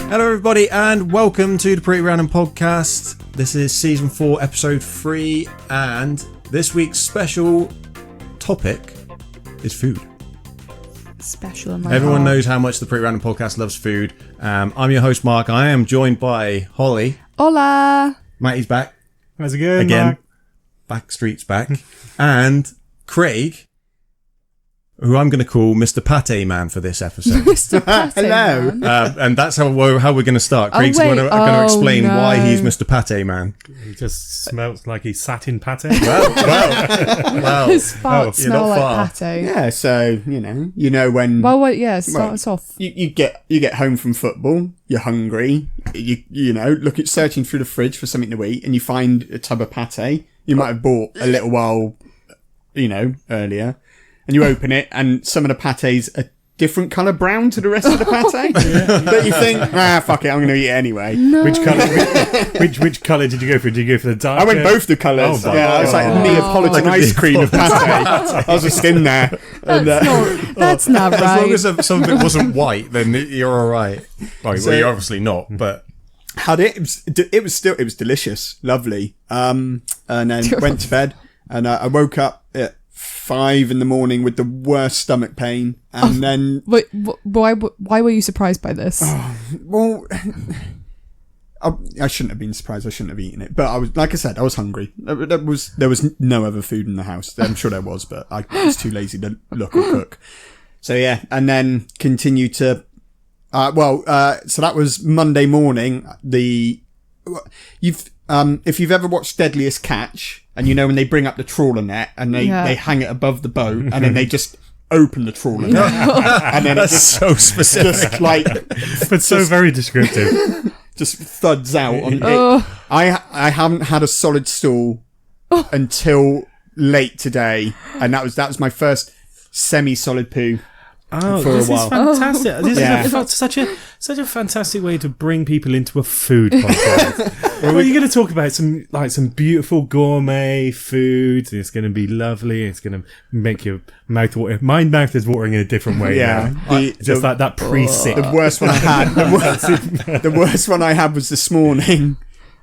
Hello everybody and welcome to the Pretty Random Podcast. This is season 4 episode 3 and this week's special topic is food. Special in my Everyone heart. knows how much the Pretty Random Podcast loves food. I'm your host Mark. I am joined by Holly. Hola. Matty's back. How's it going, Again. Mark? Backstreet's back. And Craig, who I'm going to call Mr. Pâté Man for this episode. Mr. Pâté Hello. Man. And that's how we're going to start. Oh, Craig's wait. going to explain Oh, no. why he's Mr. Pâté Man. He just smells like he sat in pate. Well. His farts you're not smell far. like pâté. Yeah, so you know when Well, wait, yeah, start us off. you get home from football, you're hungry, you know look at searching through the fridge for something to eat, and you find a tub of pate you might have bought a little while, earlier, and you open it, and some of the pate's a different colour brown to the rest of the pate, but you think, fuck it, I'm going to eat it anyway. No. Which colour? Which colour did you go for? Did you go for the dark? I went both the colours. Oh, my yeah, it's like God. Neapolitan Like a ice cream of pate. I was just in there. And, That's not As right. long as some of it wasn't white, then you're all right. Well, you're obviously not, but had it. It was delicious, lovely. And then went to bed, and I woke up at 5 a.m. with the worst stomach pain, and then Wait, why were you surprised by this? well, I shouldn't have been surprised. I shouldn't have eaten it, but I was, like I said, I was hungry. There was no other food in the house. I'm sure there was, but I was too lazy to look or cook. So yeah, and then continue to. So that was Monday morning. If you've ever watched Deadliest Catch, and when they bring up the trawler net and they hang it above the boat, and then they just open the trawler net, and then that's it just, so specific. just like but so very descriptive. just thuds out on it. I haven't had a solid stool until late today, and that was my first semi-solid poo. Oh, for a this while. is fantastic! This is such a fantastic way to bring people into a food podcast. Well, you're going to talk about some beautiful gourmet food. It's going to be lovely. It's going to make your mouth water. My mouth is watering in a different way. Yeah, now. Just like that pre-sick. The worst one I had. The worst one I had was this morning.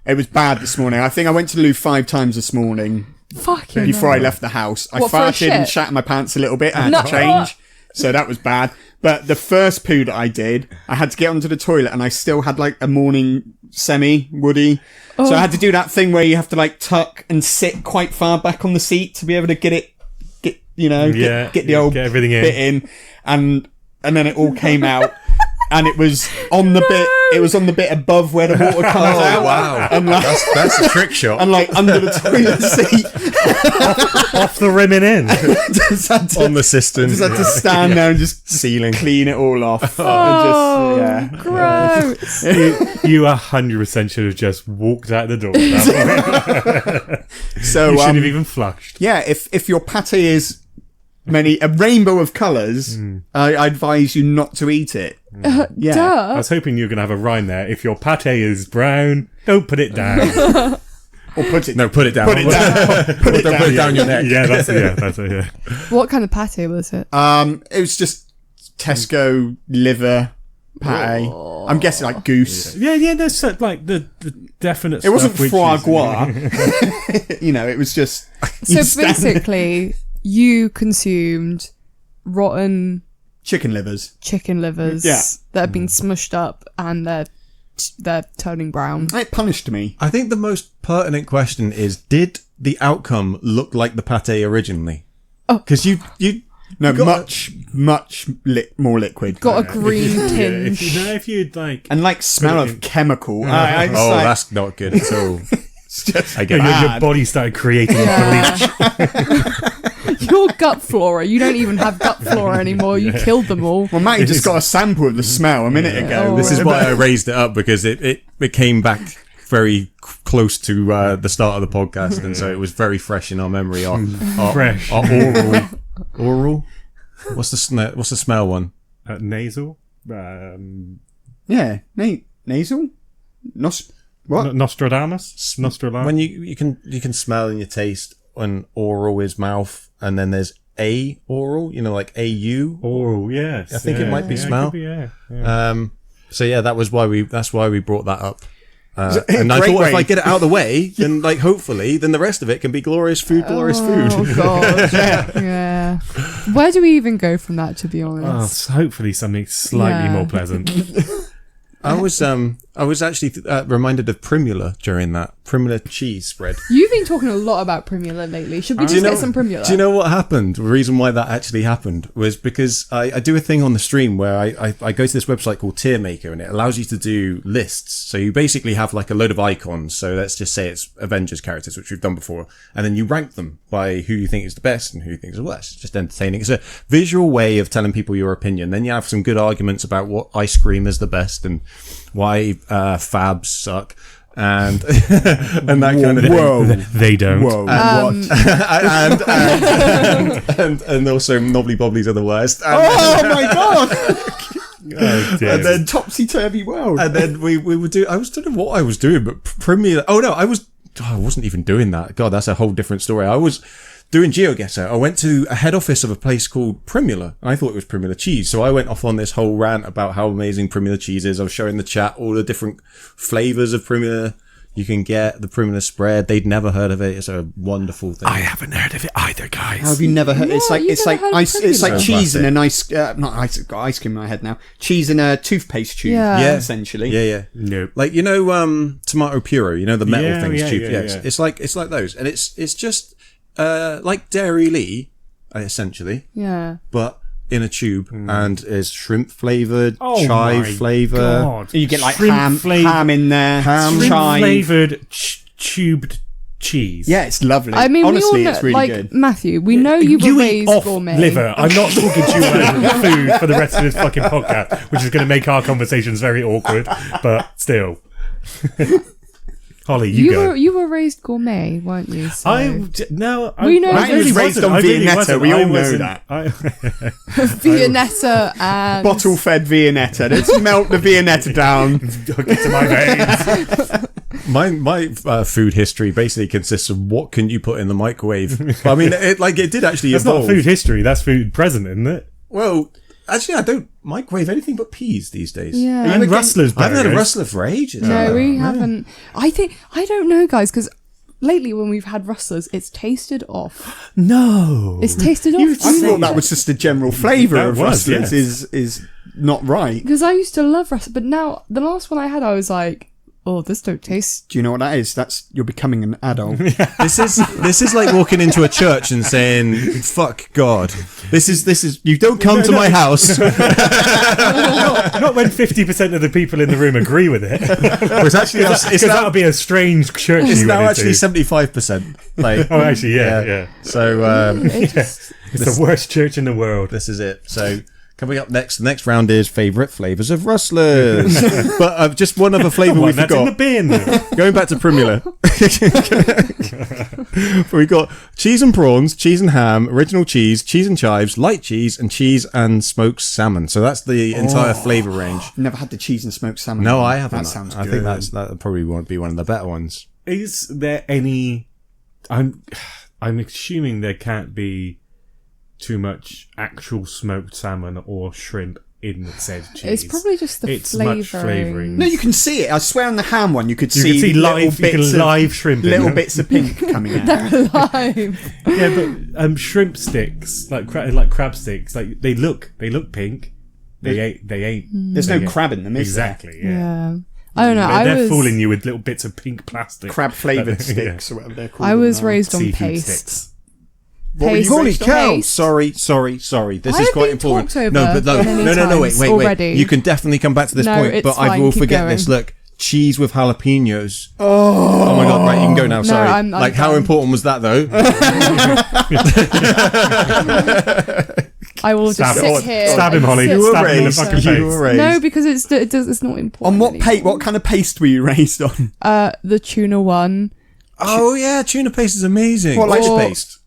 It was bad this morning. I think I went to the loo 5 times this morning Fucking before I left the house. I What, for a farted and shit? shat in my pants a little bit. I had No. to change. So that was bad. But the first poo that I did, I had to get onto the toilet, and I still had like a morning semi-woody. So I had to do that thing where you have to like tuck and sit quite far back on the seat to be able to get the old get everything in. bit in. And then it all came out. And it was on the bit. It was on the bit above where the water comes out. Oh, wow. And like, That's a trick shot. and like under the toilet seat. Off the rimming in. just had to, On the cistern. just had to stand there and just Ceiling. clean it all off. Oh, And just, gross. You 100% should have just walked out the door. So You shouldn't have even flushed. yeah, if your pate is a rainbow of colours, I advise you not to eat it. Yeah. I Duh. was hoping you were going to have a rhyme there. If your pate is brown, don't put it down. Or put it. No, put it down. Put it down. Put it down. Put it down your neck. Yeah, that's it. What kind of pâté was it? It was just Tesco liver pate. I'm guessing like goose. Yeah, there's like the definite It wasn't stuff which foie is- gras. It was just. So basically, you consumed rotten Chicken livers. chicken livers Yeah. that have been smushed up and they're turning brown. It punished me. I think the most pertinent question is, did the outcome look like the pâté originally? Oh. Because you No, got- much more liquid. Got a green Yeah, tinge. if you'd like, And like smell Put it of in. chemical. that's not good at all. it's just I get your, it. your body started creating bleach. Your gut flora. You don't even have gut flora anymore. You killed them all. Well, Matty just got a sample of the smell a minute ago. Oh. This is why I raised it up, because it came back very close to the start of the podcast, and so it was very fresh in our memory. Our Fresh. Our oral. What's the smell one? Nasal. Yeah, nasal. What? Nostradamus. When you can smell and you taste an oral is mouth, and then there's a oral, like AU. Oral, yes. I think it might be smell. It could be, yeah. So yeah, that's why we brought that up. And I Great thought way. if I get it out of the way, then hopefully, then the rest of it can be glorious food. Oh god. Yeah. Where do we even go from that, to be honest? Oh, so hopefully something slightly more pleasant. I was actually reminded of Primula during that Primula cheese spread. You've been talking a lot about Primula lately. Should we just get some Primula? Do you know what happened? The reason why that actually happened was because I do a thing on the stream where I go to this website called Tier Maker, and it allows you to do lists. So you basically have like a load of icons. So let's just say it's Avengers characters, which we've done before. And then you rank them by who you think is the best and who you think is the worst. It's just entertaining. It's a visual way of telling people your opinion. Then you have some good arguments about what ice cream is the best and why fabs suck. And and that kind of thing. Whoa. They don't. Whoa. And also knobbly bobblies are the worst. And, Oh my god! Oh, dear. and then Topsy turvy world. and then we would do. I don't know what I was doing, but Premier. Oh no, I wasn't even doing that. God, that's a whole different story. I was doing GeoGuessr. I went to a head office of a place called Primula, and I thought it was Primula cheese. So I went off on this whole rant about how amazing Primula cheese is. I was showing the chat all the different flavors of Primula you can get, the Primula spread. They'd never heard of it. It's a wonderful thing. I haven't heard of it either, guys. How have you never heard? It's What? like You've it's never like heard of ice. It's like Primula? cheese in a nice. Not ice. Got ice cream in my head now. Cheese in a toothpaste tube. Yeah. Yeah. Essentially. Yeah. Nope. Like tomato puree. The metal Yeah, things. yeah, tube. yeah, Yes, yeah. it's like those, and it's just like Dairy Lee, essentially, Yeah. but in a tube, and is shrimp flavored, Oh chive my flavor. God. You get like Shrimp ham in there. Ham. Shrimp chive. flavoured tubed cheese. Yeah, it's lovely. I mean, honestly, we all know, it's really like good. Matthew, we know you were eat raised off gourmet. liver. I'm not talking to you about food for the rest of this fucking podcast, which is going to make our conversations very awkward. But still, Holly, you go. You were raised gourmet, weren't you? So. I We know I he was raised wasn't. on I really Viennetta, wasn't. we all I know wasn't. that. Viennetta and Bottle-fed Viennetta. Let's melt the Viennetta down. Get to my veins. My food history basically consists of what can you put in the microwave. I mean, it did actually That's evolve. not food history. That's food present, isn't it? Well, actually, I don't microwave anything but peas these days. Yeah. And Rustler's I haven't had a burgers. rustler for ages. No, we haven't. I don't know, guys, because lately when we've had rustlers, it's tasted off. No. It's tasted You off. I thought that was just the general flavour That of was, rustlers yes. is not right. Because I used to love rustlers, but now the last one I had, I was like, oh, this don't taste. Do you know what that is? That's you're becoming an adult. This is like walking into a church and saying, "Fuck God." This is you don't come to my house. Not when 50% of the people in the room agree with it. It's actually Because that would be a strange church. it's you now went actually into. 75%. Like, Oh, actually, yeah. So It just, It's the worst church in the world. this is it. So coming up next, the next round is favourite flavours of rustlers. But just one other flavour we That's in the forgot. bin. Going back to Primula. We got cheese and prawns, cheese and ham, original cheese and chives, light cheese, and cheese and smoked salmon. So that's the entire flavour range. Never had the cheese and smoked salmon. No, I haven't. That sounds I good. think that probably won't be one of the better ones. Is there any? I'm assuming there can't be too much actual smoked salmon or shrimp in said cheese. it's probably just the It's much flavouring. flavouring. No, you can see it. I swear on the ham one, you could You see, can see little live. You bits can of, live shrimp. in little them. bits of pink coming out. Live. Yeah, but shrimp sticks, like crab sticks, like they look pink. They ain't. There's they no ain't. crab in them, is Exactly. Yeah. Yeah. I don't know. They're fooling you with little bits of pink plastic. there? Crab flavoured Yeah. sticks or whatever they're called. I was now. raised on Seafood paste. sticks. What were you Paste. Holy raised on? cow! Paste. Sorry. This I is have quite been important. talked over No, but many no. Wait. times already. You can definitely come back to this No, point, it's but I fine, will keep forget going. this. Look, cheese with jalapenos. Oh my god! Right, you can go now. Sorry. I'm like, how done. important was that though? I will just Stab sit him. here. Stab him, and Holly. sit You were still. raised. Fucking face. You were raised. No, because it's not important. On what anymore. what kind of paste were you raised on? The tuna one Oh yeah, tuna paste is amazing. What, like- Fish Or- paste?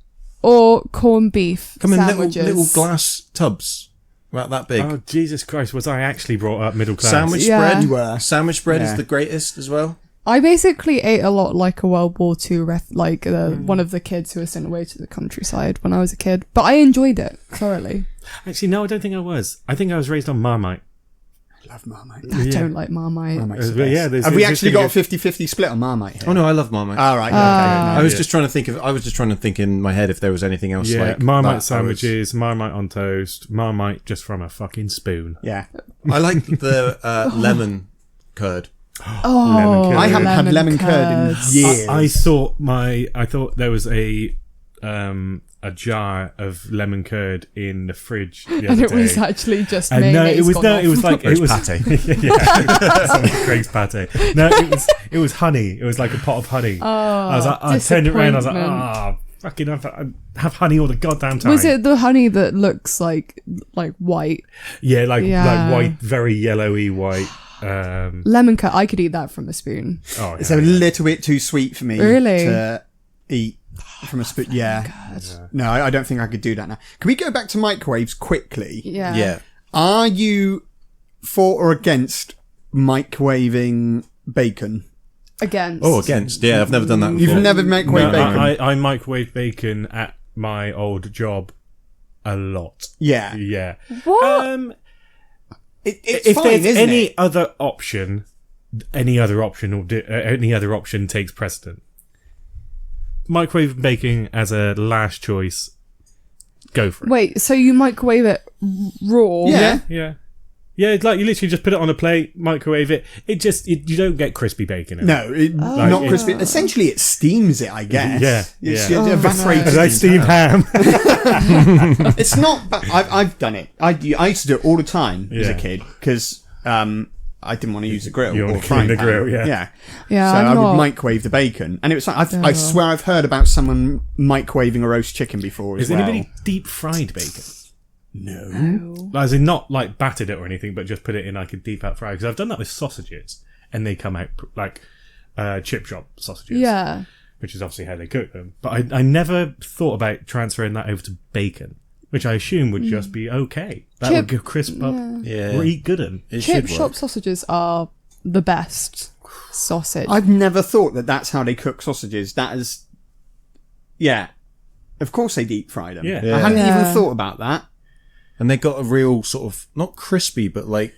or corned beef Come in sandwiches. little glass tubs, about that big. Oh Jesus Christ! Was I actually brought up middle class? Sandwich Yeah. spread. You were. Sandwich spread is Yeah. the greatest as well. I basically ate a lot like a World War II one of the kids who was sent away to the countryside when I was a kid. But I enjoyed it thoroughly. Actually, no, I don't think I was. I think I was raised on Marmite. Love Marmite. I don't like Marmite. Marmite's the best. there's- Have we there's actually gonna got a 50-50 split on Marmite here? Oh no, I love Marmite. All right. Okay. I was Yeah. just trying to think of. I was just trying to think in my head if there was anything else Yeah, like Marmite that I was- sandwiches, Marmite on toast, Marmite just from a fucking spoon. Yeah. I like the lemon curd. Oh, Lemon curd. I haven't had lemon curd in curds. years. I thought there was a jar of lemon curd in the fridge the other And it day. was actually just And mayonnaise. no, it was gone it was off. like it was pate. yeah, some Craig's pate. No, it was honey. It was like a pot of honey. I was like, I turned it around. I was like, disappointment. fucking have honey all the goddamn time. Was it the honey that looks like white? Yeah, like Yeah. white, very yellowy white. Lemon curd. I could eat that from a spoon. Oh, It's yeah, a yeah. little bit too sweet for me Really? to eat from a spoon. Yeah. No, I don't think I could do that now. Can we go back to microwaves quickly? Yeah. Yeah. Are you for or against microwaving bacon? Against. Oh, against. Yeah, I've never done that before. You've never microwaved No, bacon? I microwave bacon at my old job a lot. Yeah. Yeah. What? It's If fine, there's isn't any it? other option, any other option takes precedent. Microwave baking as a last choice. Go for it. Wait, so you microwave it raw? Yeah. Yeah. Yeah, it's like you literally just put it on a plate, microwave it. You don't get crispy bacon in it. No, not it- crispy. Essentially, it steams it, I guess. Yeah, It's yeah. evaporated. Like steamed ham. It's not, but I've done it. I used to do it all the time as a Yeah. kid because I didn't want to use the grill You or want to frying clean the pan. grill, yeah. Yeah. Yeah, So I'm I would not- microwave the bacon, and it was like I swear I've heard about someone microwaving a roast chicken before as Has well. anybody deep fried bacon? No. As in not like battered it or anything, but just put it in like a deep out fry. Because I've done that with sausages, and they come out like chip shop sausages. Yeah. Which is obviously how they cook them. But I never thought about transferring that over to bacon, which I assume would just be okay. That would go crisp up Yeah. or eat good in. It Chip should shop work. sausages are the best sausage. I've never thought that that's how they cook sausages. That is, yeah. Of course they deep fry them. Yeah. I hadn't Yeah. even thought about that. And they got a real sort of not crispy, but like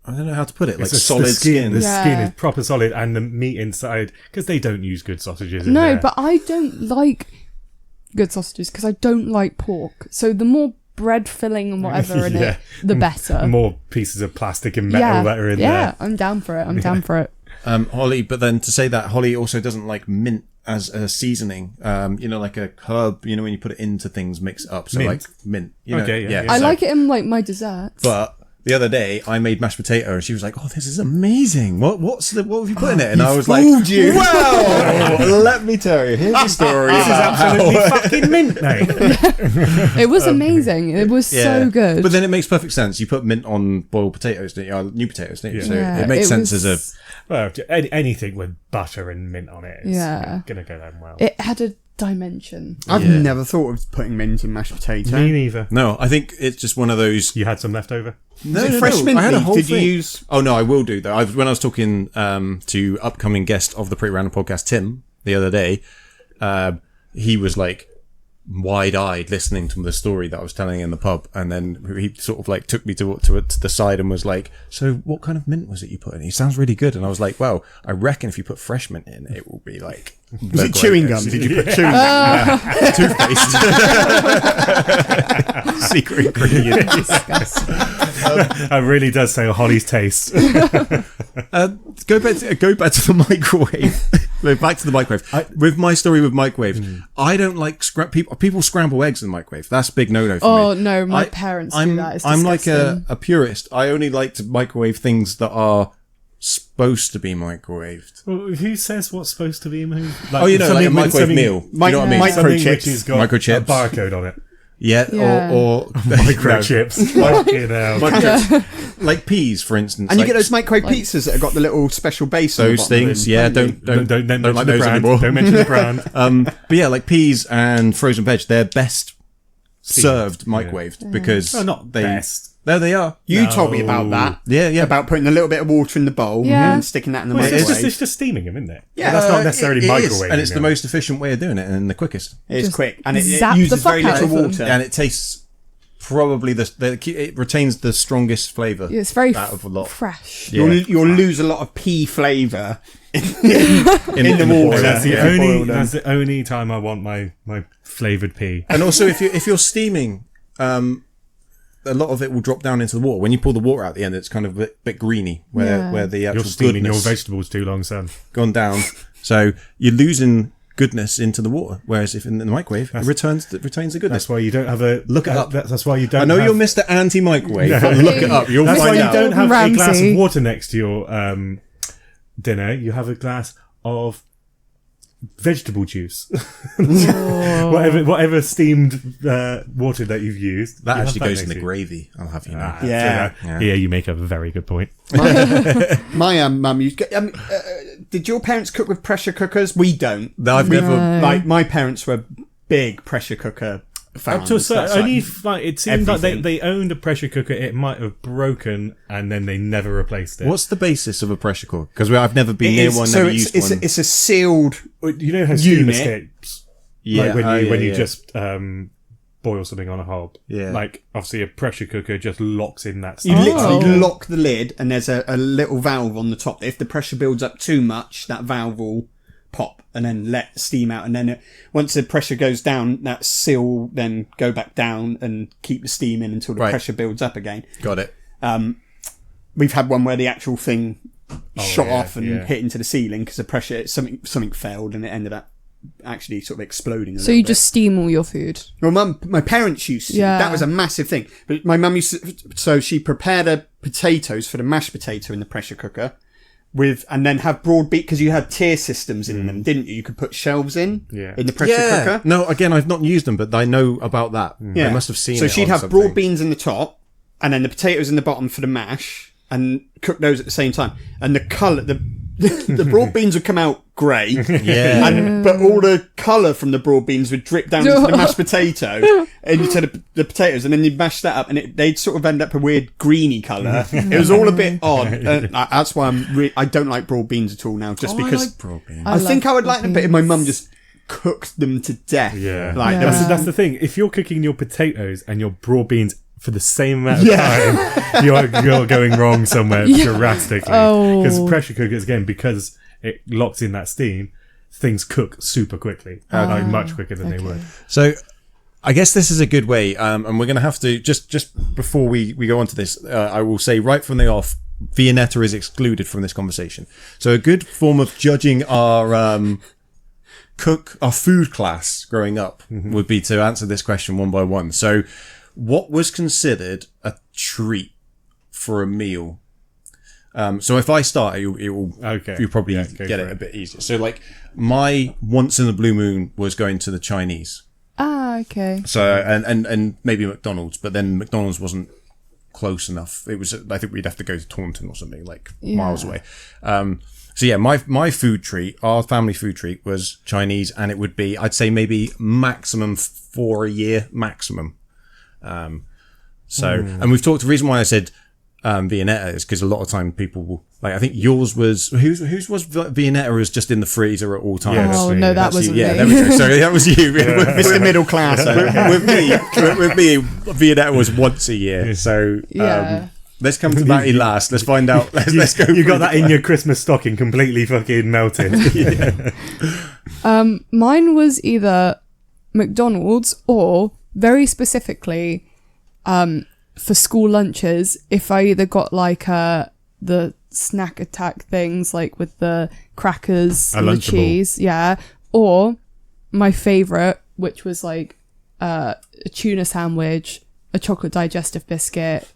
I don't know how to put it, like It's a- solid the skin. The Yeah. skin is proper solid, and the meat inside, because they don't use good sausages. In No, there. but I don't like good sausages because I don't like pork. So the more bread filling and whatever in Yeah. it, the better. more pieces of plastic and metal that are in yeah, there. I'm down for it. I'm down for it. Holly, but then to say that Holly also doesn't like mint as a seasoning. Like a herb. You know when you put it into things, mix it up. So Mint? like mint. You know, Okay, yeah. I so- like it in like my desserts. But the other day I made mashed potato, and she was like, "Oh, this is amazing. What have you put in it?" And I was like, fooled you. "Well, let me tell you. Here's a story This is about absolutely fucking mint, mate. It was amazing. It was so good. But then it makes perfect sense. You put mint on boiled potatoes, don't you? New potatoes, don't you? Yeah. So Yeah, it makes sense was- as a. Well, anything with butter and mint on it is gonna go down well. It had a dimension. I've Yeah. never thought of putting mint in mashed potato. Me neither. No, I think it's just one of those. You had some left over? Was it fresh mint I had a leaf? whole Did you thing. use? Oh no, I will do though. When I was talking to upcoming guest of the Pretty Random podcast, Tim, the other day, he was like wide-eyed listening to the story that I was telling in the pub, and then he sort of like took me to the side and was like, "So, what kind of mint was it you put in? It sounds really good." And I was like, "Well, I reckon if you put fresh mint in, it will be like." Was it chewing gum? Did you put chewing gum? Toothpaste? Secret ingredient. Disgusting. That really does say Holly's taste. Go back to the microwave. No, back to the microwave. With my story with microwaves, I don't like people scramble eggs in the microwave. That's a big no-no for me. Oh no, my parents do that. It's I'm like disgusting. a purist. I only like to microwave things that are supposed to be microwaved. Well, who says what's supposed to be moved? Like, Oh, like a something with- microwave something- meal. You know what I mean? Something Microchips. which has got Microchips. a barcode on it. Yeah, Yeah. or Microchips. Fucking hell. Microchips. Like peas, for instance. And you like get those microwave pizzas that have got the little special base. on the those bottom of things. them. Yeah, Don't mention like the those brand. anymore. Don't mention the brand. But yeah, like peas and frozen veg, they're best served microwaved because Well, not best. There they are. You told me about that. Yeah, yeah. About putting a little bit of water in the bowl Yeah. and sticking that in the Well, microwave. it's just steaming them, isn't it? Yeah. That's not necessarily It is, microwaving and it's the them. most efficient way of doing it and the quickest. It's Just quick and it zap the uses very fuck out little of them. water. And it tastes probably it retains the strongest flavour. Yeah, it's very out of a lot. fresh. Yeah. You'll lose a lot of pea flavour in In the the water. That's the Yeah. Boiled them. that's the only time I want my flavoured pea. And also, if you're steaming, a lot of it will drop down into the water. When you pull the water out at the end, it's kind of a bit greeny, where the actual You're steaming your goodness vegetables too long, son. gone down. So you're losing goodness into the water. Whereas if in the microwave, it retains the goodness. That's why you don't have a Look it up. That's why you don't. I know have, you're Mr. Anti-microwave, but look it up. You'll That's why find you out. don't have a glass Ramsay. of water next to your dinner. You have a glass of vegetable juice. whatever steamed water that you've used. That you have actually goes in next the to you. gravy. I'll have you know. Yeah. So, yeah, you make a very good point. My mum used. Did your parents cook with pressure cookers? We don't. I've never. No. Like my parents were big pressure cooker fans. Up to a certain, That's like- only like it seemed like everything. they owned a pressure cooker. It might have broken, and then they never replaced it. What's the basis of a pressure cooker? Because I've never been It near is- one, so never it's, used one. it's a sealed. You know how steam unit. escapes? Yeah, Like when you yeah. just boil something on a hob. Yeah. Like obviously a pressure cooker just locks in that You steam. literally lock the lid, and there's a little valve on the top. If the pressure builds up too much, that valve will pop and then let steam out. And then once the pressure goes down, that seal will then go back down and keep the steam in until the Right. pressure builds up again. Got it. We've had one where the actual thing shot yeah, off and yeah. hit into the ceiling because the pressure something failed and it ended up actually sort of exploding. So you just steam all your food. Well, my parents used to. Yeah. That was a massive thing. But my mum used to, so she prepared the potatoes for the mashed potato in the pressure cooker and then have broad beat, because you had tier systems in them, didn't you? You could put shelves in the pressure cooker. No, again, I've not used them, but I know about that. Yeah. I must have seen So it she'd on have something. broad beans in the top and then the potatoes in the bottom for the mash and cook those at the same time. And the colour, the broad beans would come out grey. Yeah. But all the colour from the broad beans would drip down into the mashed potato, into the potatoes, and then you'd mash that up, and they'd sort of end up a weird greeny colour. It was all a bit odd. That's why I don't like broad beans at all now, just because I like broad beans. I think I would like them, but if my mum just cooked them to death. Yeah. Like, Yeah. That's the thing. If you're cooking your potatoes and your broad beans for the same amount of time, you're going wrong somewhere drastically. Oh. Because pressure cookers, again, because it locks in that steam, things cook super quickly, like much quicker than they would. So I guess this is a good way, and we're going to have to, just before we go on to this, I will say right from the off, Viennetta is excluded from this conversation. So a good form of judging our food class growing up would be to answer this question one by one. So what was considered a treat for a meal? So if I start, you'll probably get it a bit easier. So like my once in a blue moon was going to the Chinese. Ah, okay. So and maybe McDonald's, but then McDonald's wasn't close enough. It was, I think we'd have to go to Taunton or something, like miles away. So yeah, my food treat, our family food treat was Chinese, and it would be, I'd say maybe maximum 4 a year, maximum. And we've talked, the reason why I said Viennetta is because a lot of time people will, like, I think yours was, whose was Viennetta was just in the freezer at all times. Yeah, Oh, no, that wasn't Yeah, me. there we go. Sorry, that was you. Mr. Middle Class. with me, Viennetta was once a year. So Yeah. let's come to Matty last. Let's find out. Let's go. You got that in your Christmas stocking completely fucking melted. Mine was either McDonald's or, very specifically, for school lunches, if I either got like the snack attack things, like with the crackers and the Lunchable. cheese, or my favourite, which was like a tuna sandwich, a chocolate digestive biscuit,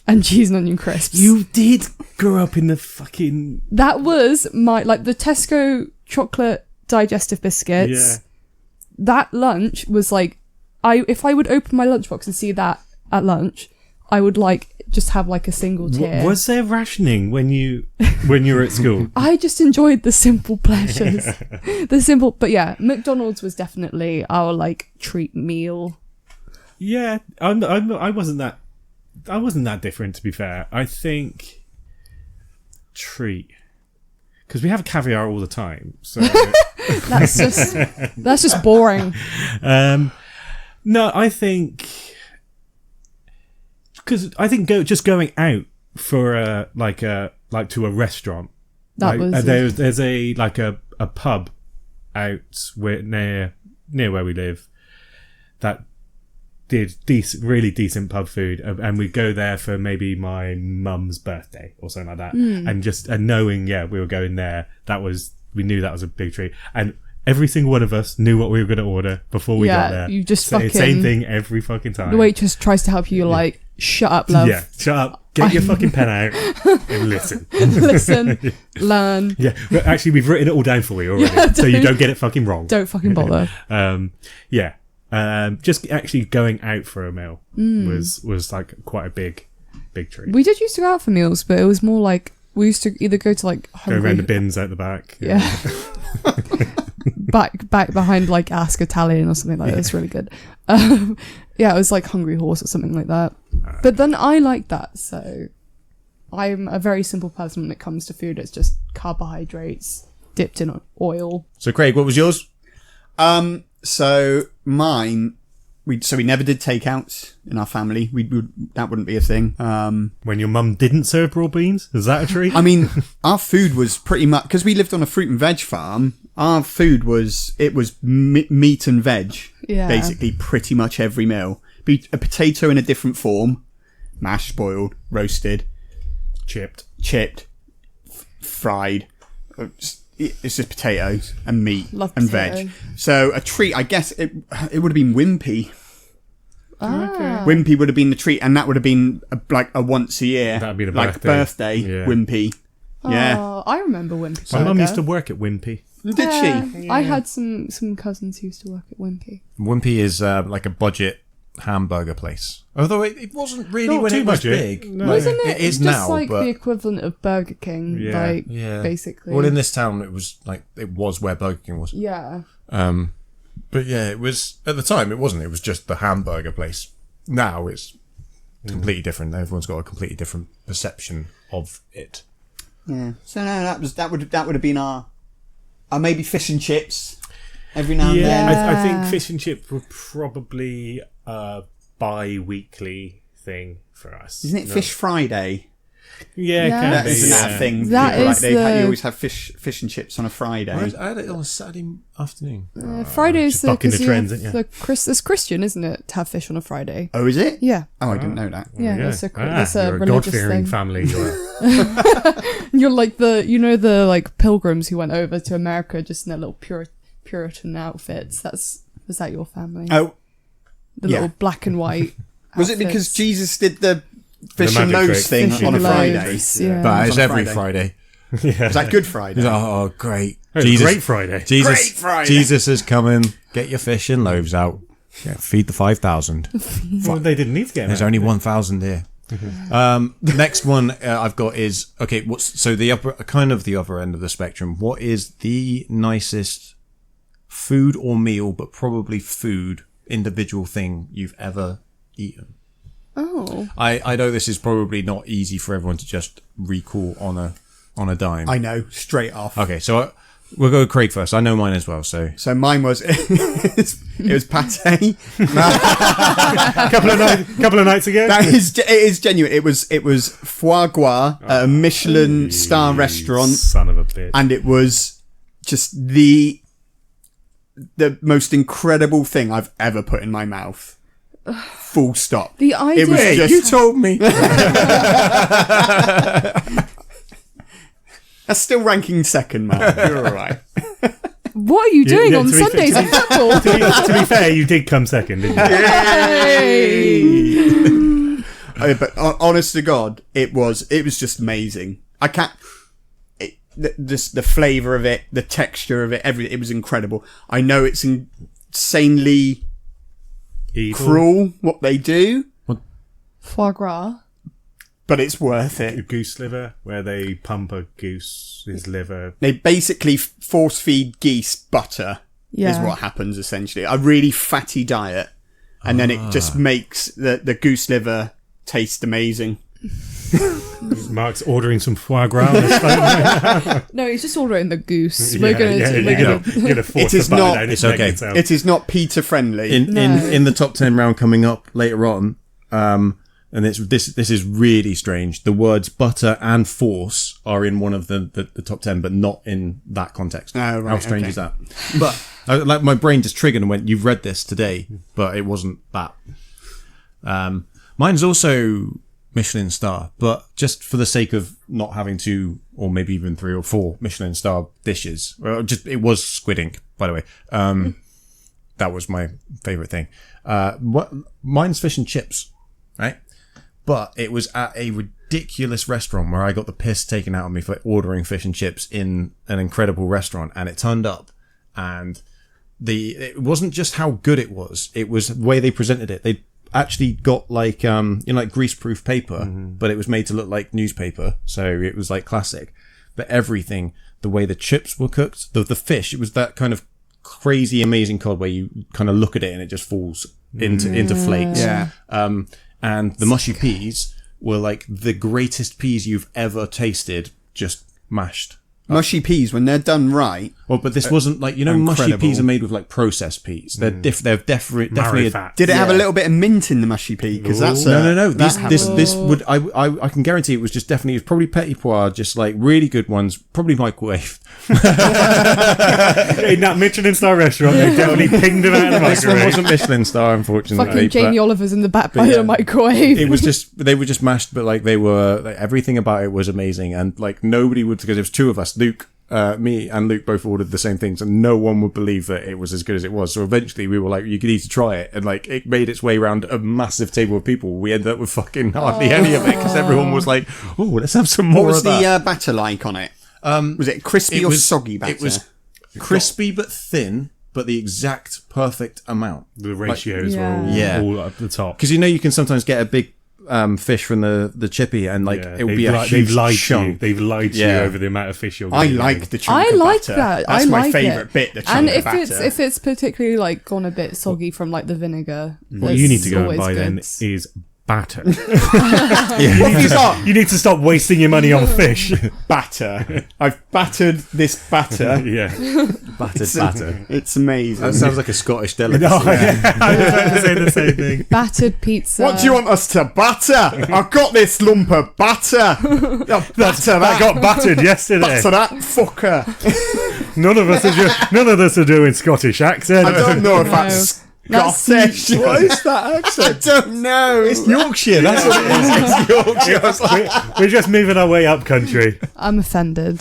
and cheese and onion crisps. You did grow up in the fucking... That was my, like, the Tesco chocolate digestive biscuits. Yeah. That lunch was like, if I would open my lunchbox and see that at lunch, I would like just have like a single tier. Was there rationing when you were at school? I just enjoyed the simple pleasures. But yeah, McDonald's was definitely our like treat meal. Yeah, I wasn't that different, to be fair. I think treat, because we have caviar all the time. So That's just boring. No, I think because just going out for like to a restaurant. There's a pub out near where we live that did really decent pub food, and we'd go there for maybe my mum's birthday or something like that, and knowing we were going there, we knew that was a big treat, and every single one of us knew what we were going to order before we got there. You just same thing every fucking time. The waitress tries to help you. You're like, shut up, love. Yeah, shut up. Get your fucking pen out and listen. Listen, learn. Yeah, actually, we've written it all down for you already, so you don't get it fucking wrong. Don't fucking bother. Just actually going out for a meal was like quite a big treat. We did used to go out for meals, but it was more like we used to either go to like go around the bins out the back. Yeah. back behind like Ask Italian or something like that. It's really good. It was like Hungry Horse or something like that. But then I like that, so I'm a very simple person when it comes to food. It's just carbohydrates dipped in oil. So Craig, what was yours? So mine, we never did takeouts in our family. That wouldn't be a thing. When your mum didn't serve raw beans, is that a treat? I mean, our food was pretty much, because we lived on a fruit and veg farm. Our food was meat and veg, basically pretty much every meal. Be a potato in a different form, mashed, boiled, roasted, chipped, fried. It's just potatoes and meat and veg. So a treat, I guess it would have been Wimpy. Ah. Wimpy would have been the treat, and that would have been like a once a year. That'd be the birthday Wimpy. Oh, I remember Wimpy. My mum used to work at Wimpy. Did she? Yeah. I had some cousins who used to work at Wimpy. Wimpy is like a budget hamburger place. Although it wasn't really Not when too it was budget. big. No. Wasn't it? It is just now, like but the equivalent of Burger King, basically. Well, in this town, it was where Burger King was. Yeah. But yeah, it was at the time. It wasn't. It was just the hamburger place. Now it's completely different. Everyone's got a completely different perception of it. Yeah. So no, that would have been our maybe fish and chips every now and then. I think fish and chips were probably a bi-weekly thing for us. Isn't it Fish Friday? Yeah, Isn't that a thing? That is you always have fish and chips on a Friday. I had it on a Saturday afternoon. Fridays bucking the trends, isn't you? It's Christian, isn't it, to have fish on a Friday? Oh, is it? Yeah. Oh, I didn't know that. Yeah, that's a you're a religious God-fearing thing. family. You're like the like pilgrims who went over to America just in their little Puritan outfits. Was that your family? Oh, the little black and white. Was it because Jesus did the fish and magic loaves trick. thing on a Friday? Yeah. But it's on a every Friday. Friday. Yeah. Was that Good Friday? Oh, great! Great Friday. Jesus, Great Friday. Jesus is coming. Get your fish and loaves out. Yeah, feed the 5,000. Well, they didn't need to get There's them. only 1,000 here. The next one I've got is the other end of the spectrum. What is the nicest food or meal, but probably food individual thing you've ever eaten? Oh. I know this is probably not easy for everyone to just recall on a dime. I know, straight off. Okay, so we'll go with Craig first. I know mine as well. So mine was it was pâté. couple of nights ago. It is genuine. It was foie gras at a Michelin star restaurant. Son of a bitch. And it was just the most incredible thing I've ever put in my mouth. Full stop. The idea. It was just, you told me. That's still ranking second, Mark. You're all right. What are you doing on Sundays at football? To be fair, you did come second, didn't you? But honest to God, it was just amazing. I can't. Just the flavour of it, the texture of it, everything. It was incredible. I know it's insanely cruel what they do. Foie gras. But it's worth A it. goose liver, where they pump a goose's liver. They basically force feed geese butter. Yeah. Is what happens essentially. A really fatty diet. and then it just makes the goose liver taste amazing. Mark's ordering some foie gras on his phone. No, he's just ordering the goose. You're gonna force It is the button not- down his it's okay. neck yourself. It is not Peter friendly. In the top 10 round coming up later on, and this is really strange. The words butter and force are in one of the top 10, but not in that context. Oh, right, How strange okay. is that? But like my brain just triggered and went, "You've read this today," but it wasn't that. Mine's also Michelin star, but just for the sake of not having 2 or maybe even 3 or 4 Michelin star dishes. Well, it was squid ink, by the way. That was my favorite thing. Mine's fish and chips, right? But it was at a ridiculous restaurant where I got the piss taken out of me for ordering fish and chips in an incredible restaurant, and it turned up, and it wasn't just how good it was the way they presented it. They actually got like like grease-proof paper, but it was made to look like newspaper, so it was like classic. But everything, the way the chips were cooked, the fish, it was that kind of crazy amazing cod where you kind of look at it and it just falls into flakes. Yeah. And the mushy peas were like the greatest peas you've ever tasted, just mashed. Mushy peas, when they're done right. Well, but this wasn't like, mushy incredible. peas are made with like processed peas. They're definitely fat. Did it have a little bit of mint in the mushy pea? Because that's no. that This would I can guarantee it was just definitely, it was probably petit pois, just like really good ones, probably microwaved. In that Michelin star restaurant, they definitely pinged him out of the This one microwave. wasn't Michelin star, unfortunately. Fucking Jamie but Oliver's in the back by yeah. the microwave. It was just, they were just mashed, but like they were, like, everything about it was amazing, and like nobody would, because there was 2 of us, me and Luke both ordered the same things, and no one would believe that it was as good as it was. So eventually we were like, you need to try it, and like it made its way around a massive table of people. We ended up with fucking hardly any of it because everyone was like, oh, let's have some more What was of that. the batter like on it? Was it crispy or soggy batter? It was crispy but thin, but the exact perfect amount. The ratios Yeah. were Yeah. all up the top. Because you can sometimes get a big fish from the chippy, and like it would be a huge they've lied to you. chunk. They've lied to you Yeah. over the amount of fish you're I getting. like the chunk I of like batter. that. That's I my like favourite it. bit, the chunk And of if batter. it's particularly like gone a bit soggy from like the vinegar, What you need to go and always buy good. then is batter. What have you got? You need to stop wasting your money on fish. Batter. I've battered this batter. Yeah. Battered batter. It's amazing. That sounds like a Scottish delicacy. No, I was about to say the same thing. battered pizza. What do you want us to batter? I've got this lump of batter. Oh, batter That got battered yesterday. Batter that fucker. None of us are doing Scottish accent. I don't know if No. that's That's- Scottish. What is that accent? I don't know. It's Yorkshire, that's what it is. It's Yorkshire. I was like, We're just moving our way up country. I'm offended.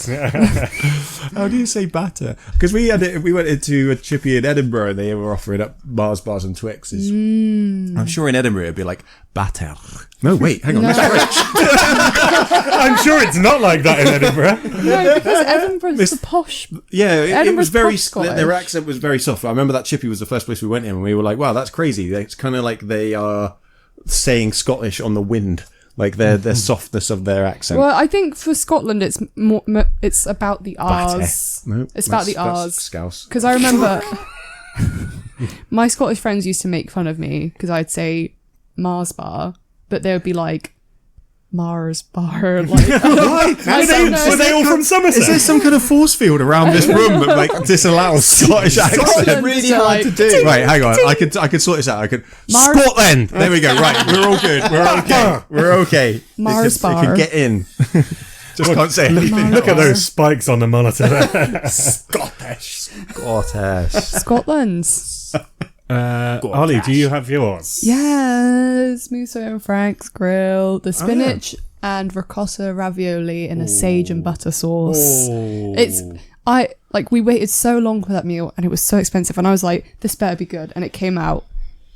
how do you say batter? Because we went into a chippy in Edinburgh and they were offering up Mars bars and Twixes. I'm sure in Edinburgh it'd be like batter. No, wait, hang on. No. That's French. I'm sure it's not like that in Edinburgh. No, because Edinburgh's the posh. Yeah, it was Edinburgh's very. posh Scottish. Their accent was very soft. I remember that chippy was the first place we went in, and we were like, "Wow, that's crazy." It's kind of like they are saying Scottish on the wind, like their softness of their accent. Well, I think for Scotland, it's more. It's about the R's. No, It's about the that's R's. Scouse. Because I remember my Scottish friends used to make fun of me because I'd say Mars bar, but they would be like Mars bar. Like, I don't know. Were they all from Somerset? Is there some kind of force field around this room that like disallows Scottish accent? Scotland really to, hard like, to do. Right, hang on. I could sort this out. Mars- Scotland. There we go. Right, we're all good. We're okay. We're okay. Mars It bar. can get in. Just can't say anything. Look at those spikes on the monitor there. Scottish. Scottish. Scotland. Ollie, do you have yours? Yes, Musso and Frank's grill, the spinach and ricotta ravioli in a sage and butter sauce. We waited so long for that meal and it was so expensive, and I was like, this better be good, and it came out,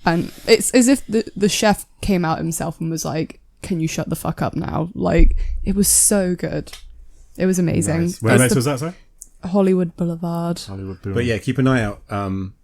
and it's as if the chef came out himself and was like, can you shut the fuck up now? Like, it was so good. It was amazing. Nice. Whereabouts was that, sorry? Hollywood Boulevard. Hollywood. But yeah, keep an eye out.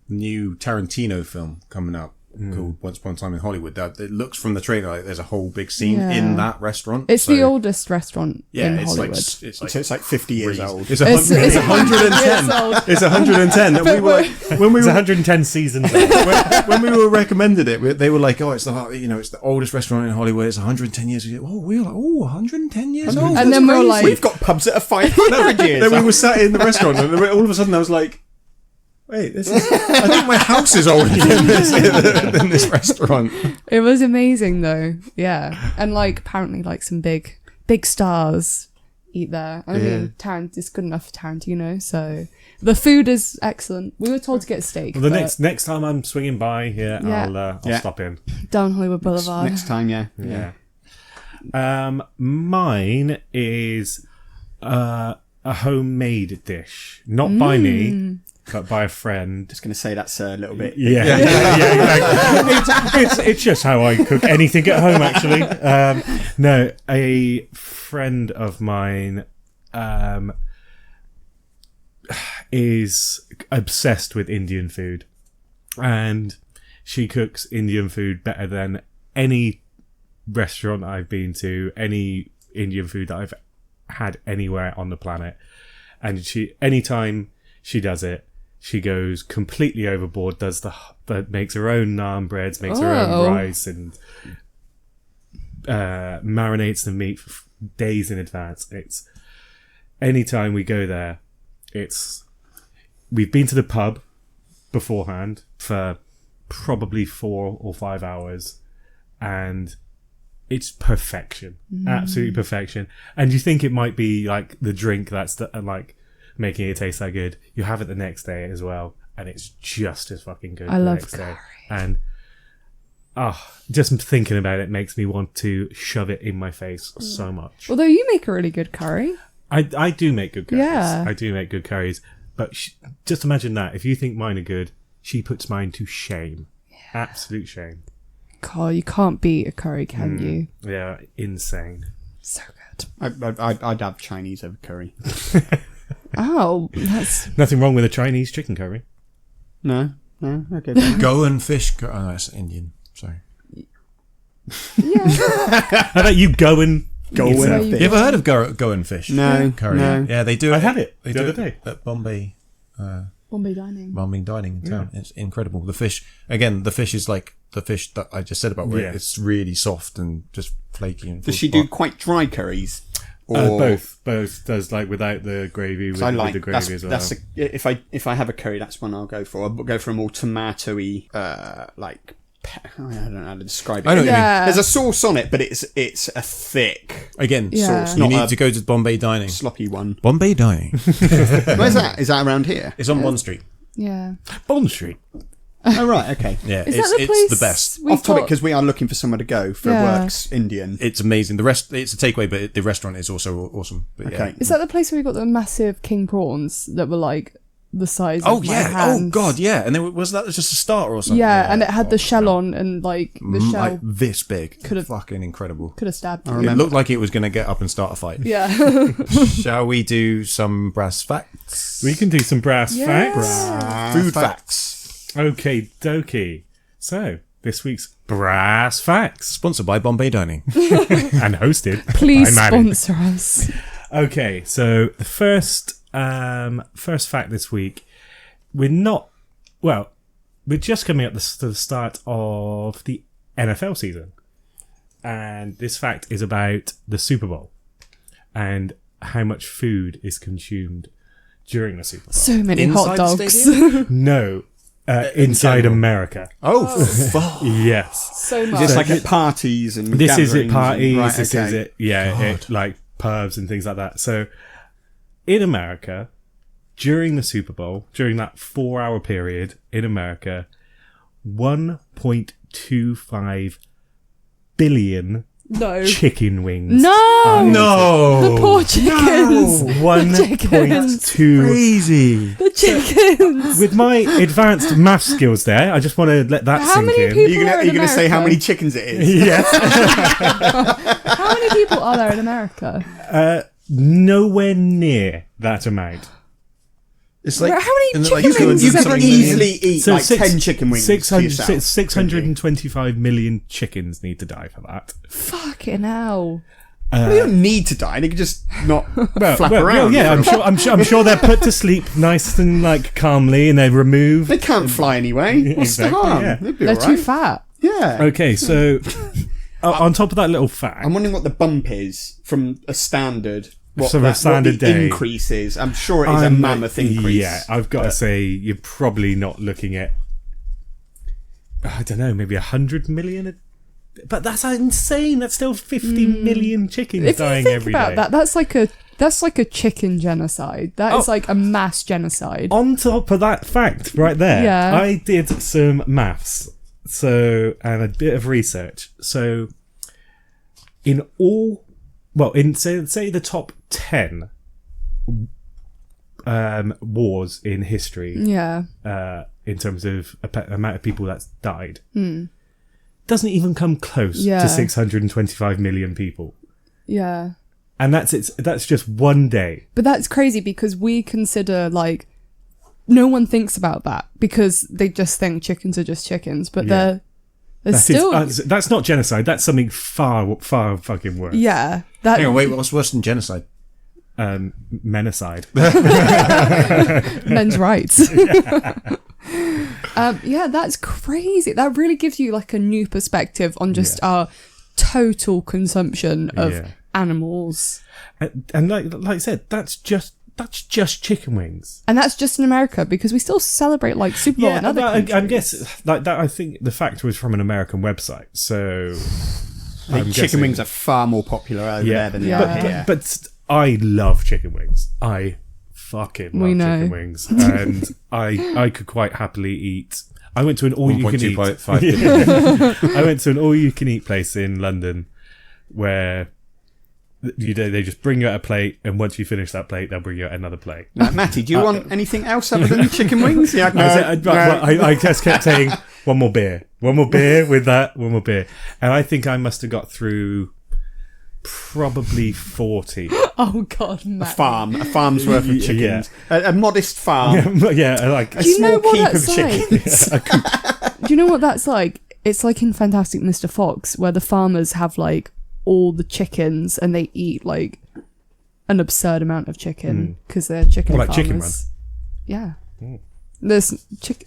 New Tarantino film coming up. called Once Upon a Time in Hollywood. That it looks from the trailer like there's a whole big scene Yeah. in that restaurant. It's So, the oldest restaurant in it's Hollywood. So it's like 50 years old. It's, It's 110. years old. It's 110. And we were when we It's were 110 seasons. when we were recommended it, they were like, "Oh, it's the oldest restaurant in Hollywood. It's 110 years." Oh, we were like, "Oh, 110 years old." And then we were like, We've got pubs that are 500 years Then we old. were sat in the restaurant, and all of a sudden I was like, "Wait, this is." I think my house is older than this restaurant. it was amazing though. Yeah. And like apparently like some big stars eat there. I mean, it's good enough for Tarantino, so the food is excellent. We were told to get steak. Well, the but next time I'm swinging by here, Yeah. I'll stop in. down Hollywood Boulevard. Next time, yeah. Mine is a homemade dish, not by me, but by a friend. Just going to say that's a little bit... Yeah, exactly. It's just how I cook anything at home, actually. No, a friend of mine is obsessed with Indian food, and she cooks Indian food better than any restaurant I've been to, any Indian food that I've had anywhere on the planet. And anytime she does it, she goes completely overboard, makes her own naan breads, makes her own rice, and marinates the meat for days in advance. It's anytime we go there, we've been to the pub beforehand for probably 4 or 5 hours, and it's perfection, absolute perfection. And you think it might be like the drink that's like making it taste that good. You have it the next day as well, and it's just as fucking good. I the love next curry. day. And just thinking about it makes me want to shove it in my face so much. Although you make a really good curry. I do make good curries. Yeah. I do make good curries, but just imagine that if you think mine are good, she puts mine to shame. Absolute shame. God, you can't beat a curry, can you? Yeah, insane. So good. I'd have Chinese over curry. Oh, that's Nothing wrong with a Chinese chicken curry. No, okay. fine. Goan fish. Oh, that's Indian. Sorry. yeah. How about you go and Go eat and some? fish. You ever heard of Goan fish? No, Curry. no. Yeah, they do. I had it They the do other it day. at Bombay Bombay dining. dining in town. It's incredible. The fish is like the fish that I just said about where Yeah. it's really soft and just flaky. And Does she do quite dry curries? Or Both does, like without the gravy, with, I like with the gravy as well. that's if I have a curry, that's one I'll go for. I'll go for a more tomatoey, like I don't know how to describe it. I know what you mean. Yeah. There's a sauce on it, but it's a thick Again, Yeah. sauce. Not You need a- to go to Bombay dining. sloppy one. Bombay dining. Where's that? Is that around here? It's on Bond Street. Yeah. Bond Street. Oh right, okay. Yeah, Is it's that the place? the best. we've Off topic got- because we are looking for somewhere to go for Yeah. Works Indian. It's amazing. It's a takeaway, but the restaurant is also awesome. But Okay. Is that the place where we got the massive king prawns that were like the size Oh of my yeah. hand? Oh god, yeah. And then was that just a starter or something? Yeah, and it had the Oh, shell no. on, and like the shell Like this big. Could've- Fucking incredible. could have stabbed I you. It remember. looked like it was going to get up and start a fight. Yeah. Shall we do some brass facts? We can do some brass Yeah. facts. Food facts. Okay, dokie. So, this week's brass facts, Sponsored by Bombay Dining. and hosted Please by Maddie. sponsor us. Okay, so the first fact this week, we're just coming up to the start of the NFL season, and this fact is about the Super Bowl and how much food is consumed during the Super Bowl. So many Inside hot the dogs. No, inside general. America. Oh, fuck. Yes. So Is much. this like at parties and This is gatherings at parties. and- right, this okay. is it. Yeah, like pubs and things like that. So, in America, during the Super Bowl, during that 4-hour period in America, 1.25 billion No. chicken wings. No. No. The poor chickens. The 1.2. Crazy. The chickens. With my advanced math skills, there, I just want to let that How sink many in. people- Are you gonna say how America. many chickens it is? Yes. How many people are there in America? Nowhere near that amount. It's like How many and then, like, chicken wings You is could everyone easily eat like 10 chicken wings. 625 million chickens need to die for that. Fucking hell. They don't need to die. They could just not flap Well, around. yeah, I'm sure they're put to sleep nice and like calmly, and they're removed. They can't fly anyway. What's Exactly, the harm? yeah. They'd be They're all too right. fat. Yeah. Okay, so on top of that little fact, I'm wondering what the bump is from a standard. What From a standard what the day. increase is. I'm sure it is a mammoth increase. Yeah, I've got to say you're probably not looking at, I don't know, maybe 100 million. But that's insane. That's still 50 million chickens If you dying think every about day. that, that's like a chicken genocide. That is like a mass genocide. On top of that fact right there, Yeah. I did some maths and a bit of research. So in all, well, in say the top 10 wars in history, Yeah. in terms of amount of people that's died, doesn't even come close Yeah. to 625 million people. Yeah. And that's just one day. But that's crazy because we consider like no one thinks about that because they just think chickens are just chickens, but Yeah. they're still That's not genocide. That's something far fucking worse. yeah. That Hang on, wait, what's worse than genocide? Menacide. men's rights. Yeah, that's crazy. That really gives you like a new perspective on just our total consumption of Yeah. animals. And like I said, that's just chicken wings. And that's just in America because we still celebrate like Super Bowl in other countries. I guess like that. I think the fact was from an American website, so I'm Chicken guessing- wings are far more popular over there than they Yeah. are here. But I love chicken wings. I fucking love We know. chicken wings, and I could quite happily eat. I went to an all-you-can-eat. 1.25 billion. I went to an all-you-can-eat place in London where they just bring you out a plate, and once you finish that plate, they'll bring you out another plate. Matty, do you want anything else other than chicken wings? Yeah, I just kept saying, one more beer with that, one more beer. And I think I must have got through probably 40. Oh God, Matt. a farm's worth of chickens. A modest farm. Yeah, like A Do you know small what keep that's of chickens. Do you know what that's like? It's like in Fantastic Mr. Fox, where the farmers have like all the chickens and they eat like an absurd amount of chicken because they're chicken Like farmers. Chicken Run. Yeah. There's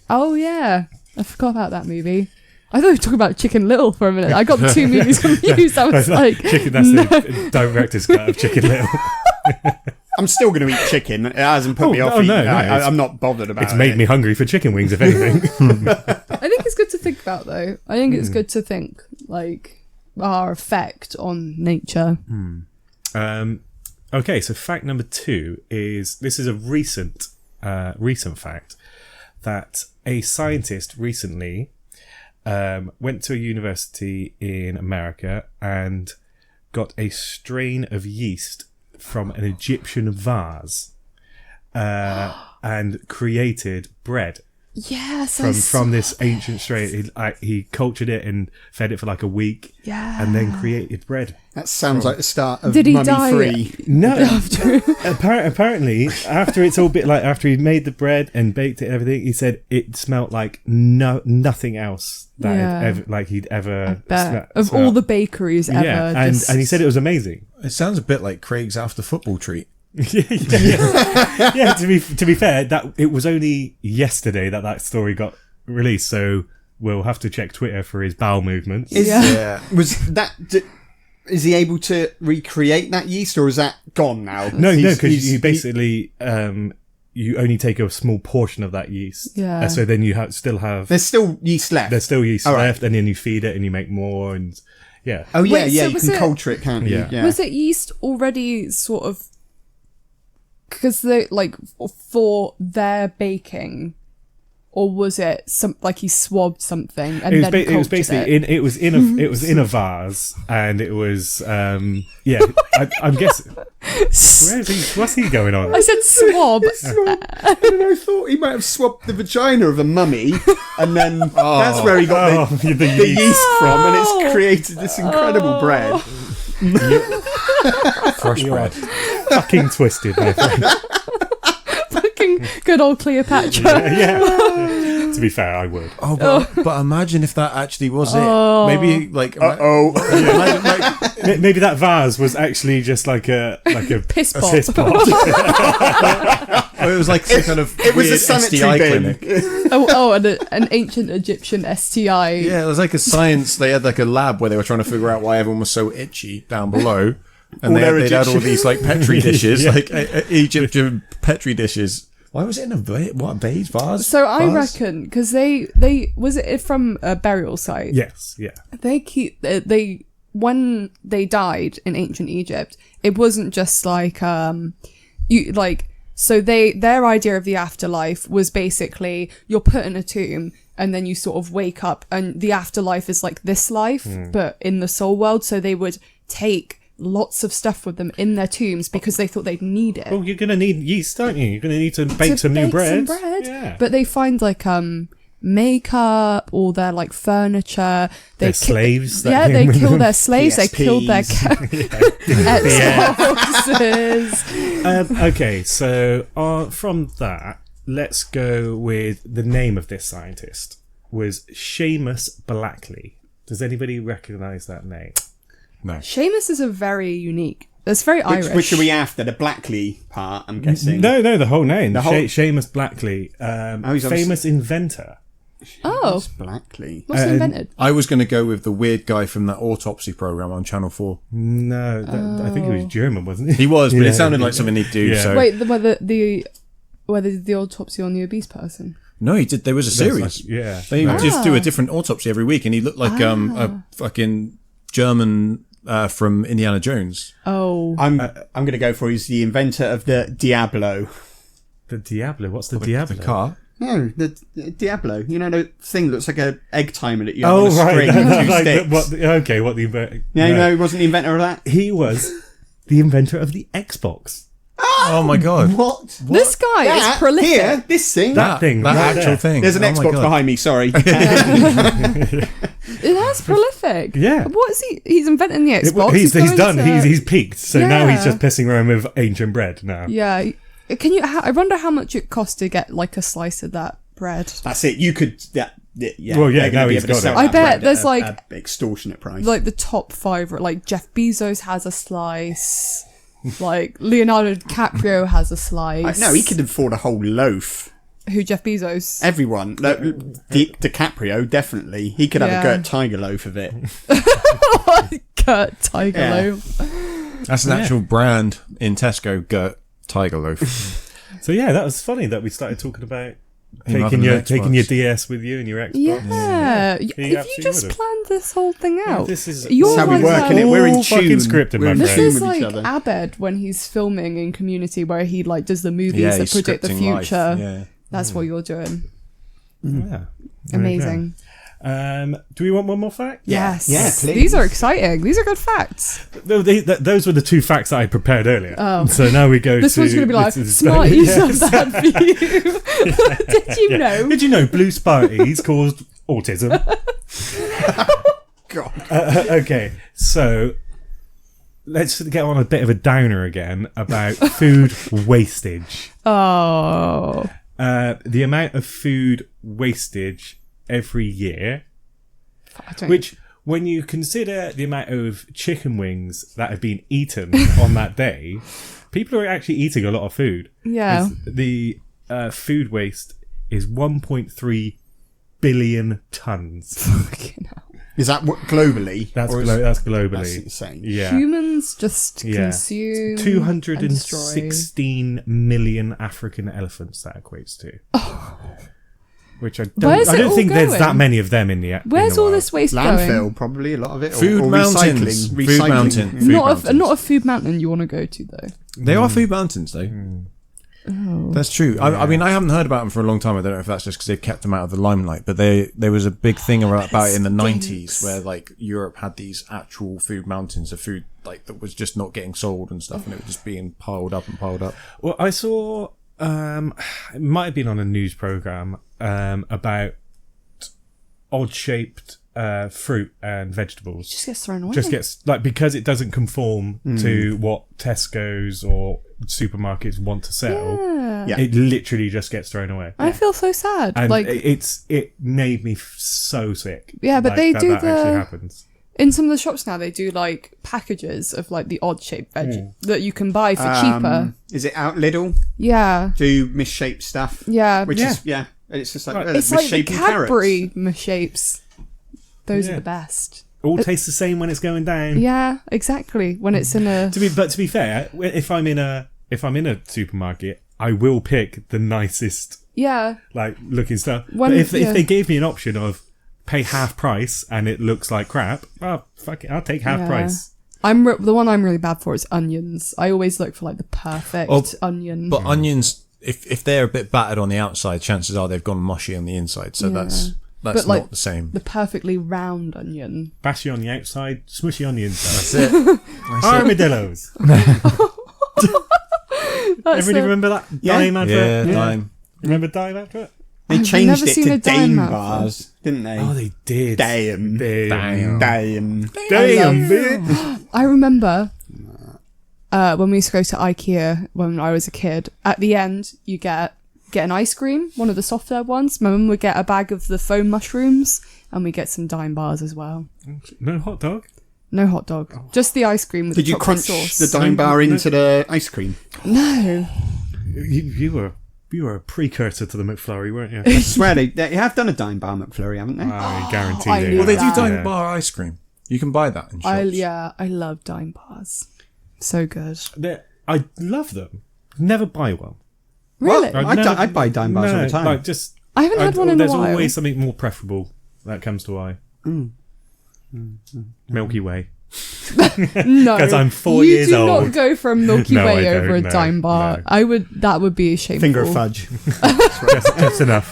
Oh yeah, I forgot about that movie. I thought we were talking about Chicken Little for a minute. I got the two movies confused. I was like, Chicken, that's the director's cut of Chicken Little. I'm still going to eat chicken. It hasn't put me off eating. I'm not bothered about it. It's made me hungry for chicken wings, if anything. I think it's good to think about though. I think it's good to think like our effect on nature. Okay, so fact number 2 is, this is a recent fact, that a scientist recently went to a university in America and got a strain of yeast from an Egyptian vase and created bread Yes, from this ancient strain. He cultured it and fed it for like a week, Yeah. and then created bread. That sounds like the start of Did he Mummy die? 3. No, apparently after it's all bit like after he made the bread and baked it and everything, he said it smelled like nothing else that he'd ever of all the bakeries ever. Yeah, and he said it was amazing. It sounds a bit like Craig's after football treat. Yeah. To be fair, that it was only yesterday that story got released, so we'll have to check Twitter for his bowel movements. Is he able to recreate that yeast, or is that gone now? No, because you basically you only take a small portion of that yeast. Yeah. So then you still have There's still yeast left. there's still yeast All right. left, and then you feed it and you make more, and yeah. Oh yeah, Wait, yeah. so You was can it- culture it, can't you? Yeah. Yeah. Was it yeast already sort of because they like for their baking, or was it some like he swabbed something and It was, then it was cultured basically it? it was in a vase, and it was I'm guessing what's he going on? I said swab. And I thought he might have swabbed the vagina of a mummy, and then that's where he got the yeast from, and it's created this incredible bread. Fresh You are bread. fucking twisted, my friend. Fucking Good old Cleopatra. Yeah. To be fair, I would. Oh, but imagine if that actually was Oh. it. Maybe like imagine, like, Maybe that vase was actually just like a Piss pot. piss pot. it was like some kind of It was a weird sanitary STI bin. clinic. And an ancient Egyptian STI. Yeah, it was like a science. They had like a lab where they were trying to figure out why everyone was so itchy down below, and All their they'd had all Egyptian- these like petri dishes, Yeah. like Egyptian petri dishes. Why was it in a beige vase? So I Vase? reckon because they was it from a burial site. Yes, yeah. They when they died in ancient Egypt, it wasn't just like their idea of the afterlife was basically you're put in a tomb and then you sort of wake up and the afterlife is like this life but in the soul world. So they would take lots of stuff with them in their tombs because they thought they'd need it. Well, you're going to need yeast, aren't you? You're going to need to bake some new bread. Yeah. But they find like makeup, all their like furniture. Their slaves. Yeah, they kill their slaves. They PSPs. killed their Xboxes. Okay, so from that, let's go with the name of this scientist was Seamus Blackley. Does anybody recognise that name? No. Seamus is a very unique. That's very Irish. Which are we after? The Blackley part, I'm guessing. No, the whole name. The whole- Seamus Blackley, he's famous inventor. Oh, It's Blackley. what's he invented? I was going to go with the weird guy from that autopsy program on Channel 4. No, I think he was German, wasn't he? He was, but Yeah, it sounded like something he'd do. Yeah. So Wait, whether the autopsy on the obese person. no, he did. There was a That's series. like- yeah. They just do a different autopsy every week, and he looked like a fucking German from Indiana Jones. Oh, I'm going to go for he's the inventor of the Diablo. The Diablo. What's the Diablo? The car. No, the Diablo. You know, the thing that looks like an egg timer that you have Oh, on a right. string with two Like sticks. what the inventor? Yeah, no, he wasn't the inventor of that. He was the inventor of the Xbox. Oh my god. What? this guy is That, prolific. Here, this thing. That thing, That right actual there. thing. There's an Oh my Xbox God. behind me, sorry. That's prolific. Yeah. What is he? He's inventing the Xbox. He's going done. to- He's peaked. So now he's Yeah. just pissing around with ancient bread now. Yeah. Can you? I wonder how much it costs to get like a slice of that bread. That's it. You could... yeah, Well, yeah, they're gonna now be he's able to got sell it. that I bet bread at there's, a- like- a extortionate price. Like the top 5, like Jeff Bezos has a slice. Like Leonardo DiCaprio has a slice. No, he could afford a whole loaf. Who, Jeff Bezos? Everyone. DiCaprio, definitely. He could have Yeah. a Gert Tiger loaf of it. Gert Tiger Yeah. loaf. That's an actual brand in Tesco. Gert Tiger Loaf. So yeah, that was funny that we started talking about Him taking having your an Xbox. DS with you and your Xbox. Yeah. He If you absolutely just would've. planned this whole thing out. This is You're That's how we like work, a- innit? We're in all fucking tune. scripted, We're my in This friend. is with each like other. Abed when he's filming in Community, where he like does the movies Yeah, that he's predict the scripting life, future. yeah. That's what you're doing. Yeah. There you Amazing. go. Do we want one more fact? Yes. Yeah, please. These are exciting. These are good facts. No, those were the two facts that I prepared earlier. Oh. So now we go This to... one's going to be like, this is- smart use Yes. of that view. Did you know? Did you know blue Sparties caused autism? God. Okay, so let's get on a bit of a downer again about food wastage. Oh. The amount of food wastage every year, I don't- which when you consider the amount of chicken wings that have been eaten on that day, people are actually eating a lot of food. Yeah. The food waste is 1.3 billion tons. Fucking hell. Is that what, globally? That's Or is- that's globally. That's insane. Yeah. Humans just Yeah. consume 216 million African elephants that equates to. Which I Where's don't, it all think there's going? that many of them in the Where's all wild. this waste Landfill, going? probably a lot of it. Food or mountains. Recycling. Food mountain. Yeah. Food mountains. Not a food mountain you want to go to though. They are food mountains, though. Oh. That's true. I mean, I haven't heard about them for a long time. I don't know if that's just because they've kept them out of the limelight. But there was a big thing about it in the '90s, where like Europe had these actual food mountains of food like that was just not getting sold and stuff, and it was just being piled up and piled up. Well, I saw it might have been on a news program about odd-shaped fruit and vegetables. Just gets thrown away. Just gets like because it doesn't conform to what Tesco's or supermarkets want to sell, Yeah. it literally just gets thrown away. I feel so sad. And like, it made me so sick. Yeah, but like, they that do that actually happens. in some of the shops now, they do like packages of like the odd shaped veg that you can buy for cheaper. Is it out Lidl? Yeah. Do misshaped stuff? Yeah. Which is it's just like Right. It's like the misshapen carrots. Cadbury misshapes. Those are Yeah. the best. All tastes the same when it's going down. Yeah, exactly. When it's in a To be fair, if I'm in a supermarket, I will pick the nicest like looking stuff. When- But if yeah. they gave me an option of pay half price and it looks like crap, oh fuck it, I'll take half Yeah. price. the one I'm really bad for is onions. I always look for like the perfect Oh, onion. But onions, if they're a bit battered on the outside, chances are they've gone mushy on the inside. So that's But, like, not the same. the perfectly round onion. Bashy on the outside, smushy on the inside. That's it. Armadillos. That's Everybody the- remember that Yeah. Dime advert? Yeah, Dime. Remember Dime advert? They I've changed never it seen to a Dime Dame advert. bars, didn't they? Oh, they did. Damn. Damn. Damn. Damn, bitch. I remember when we used to go to IKEA when I was a kid. At the end, you get an ice cream, one of the softer ones. My mum would get a bag of the foam mushrooms, and we get some Dime bars as well. No hot dog? No hot dog, just the ice cream with Did the you chocolate crunch sauce. the Dime bar into the ice cream? No, You were a precursor to the McFlurry, weren't you? I swear they have done a Dime bar McFlurry, haven't they? I guarantee I they knew Well, they do that. Dime bar ice cream. You can buy that in shops. I love Dime bars. So good. I love them. Never buy one. Really? I'd buy Dime bars all the time. Like just, I haven't had one in a there's while. always something more preferable that comes to eye. Milky Way. No, 'Cause I'm 4 you years do old. not go for a Milky No, Way I over a don't, no, Dime bar. no. That would be shameful. Finger of fudge. Just enough.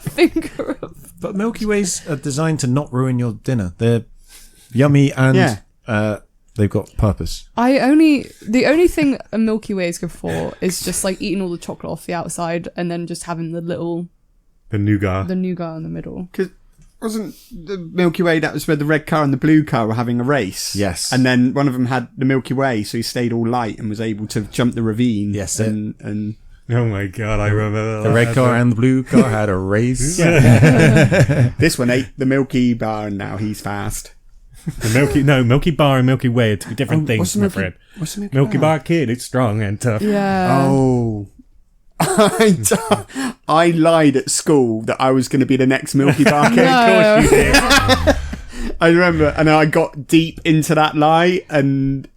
Finger of. But Milky Ways are designed to not ruin your dinner. They're yummy and they've got purpose. The only thing a Milky Way is good for is just like eating all the chocolate off the outside and then just having the The nougat in the middle. Because wasn't the Milky Way, that was where the red car and the blue car were having a race? Yes. And then one of them had the Milky Way, so he stayed all light and was able to jump the ravine. Yes, and Oh my god, I remember The that. red car and the blue car had a race. this one ate the Milky Bar and now he's fast. The Milky Bar and Milky Way are two different what's things, the my Milky- friend. What's the Milky, Milky Bar kid, it's strong and tough. Yeah. Oh. I lied at school that I was going to be the next Milky Bar kid. No. Of course you did. I remember, and I got deep into that lie, and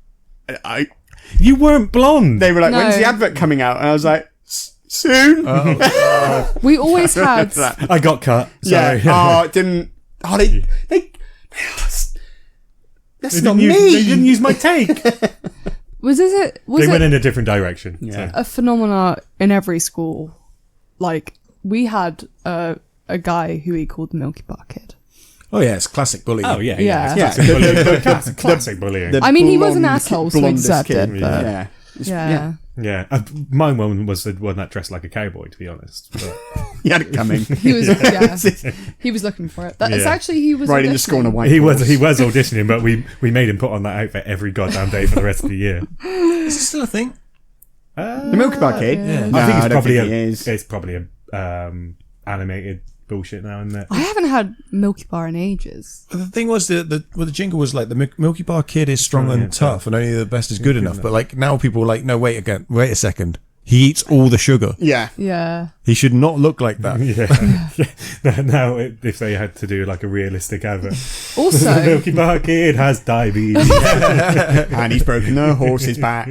You weren't blonde. they were like, No. "When's the advert coming out?" And I was like, "Soon." We always had. I got cut. Sorry. Yeah. Oh, it didn't. Oh, they. That's not me. They didn't use my take. Was They it went in a different direction. Yeah. So. a phenomena in every school? Like we had a guy who he called the Milky Bar Kid. Oh yeah, it's classic bullying. Oh yeah, Yeah. yeah. Classic bullying. Classic bullying. The I mean, he was an blonde- asshole, so we blondest deserved kid. it, but- Yeah. Yeah. Yeah, my one was the one that dressed like a cowboy, to be honest. But He had it coming. He was. Yeah. He was looking for it. That's Yeah. actually he was Right in the school on a auditioning. white he was horse. auditioning, but we made him put on that outfit every goddamn day for the rest of the year. Is it still a thing? The Milky Bar Kid? Yeah. No, I think I don't think he is. it's probably a animated bullshit now, isn't it? I haven't had Milky Bar in ages. But the thing was, the jingle was like, the Milky Bar Kid is strong and tough, and only the best is good enough. But like now people are like, no, wait a second. He eats all the sugar. Yeah. Yeah. He should not look like that. Yeah. Now, if they had to do like a realistic advert, the Also, Milky Bar Kid has diabetes. And he's broken the horse's back.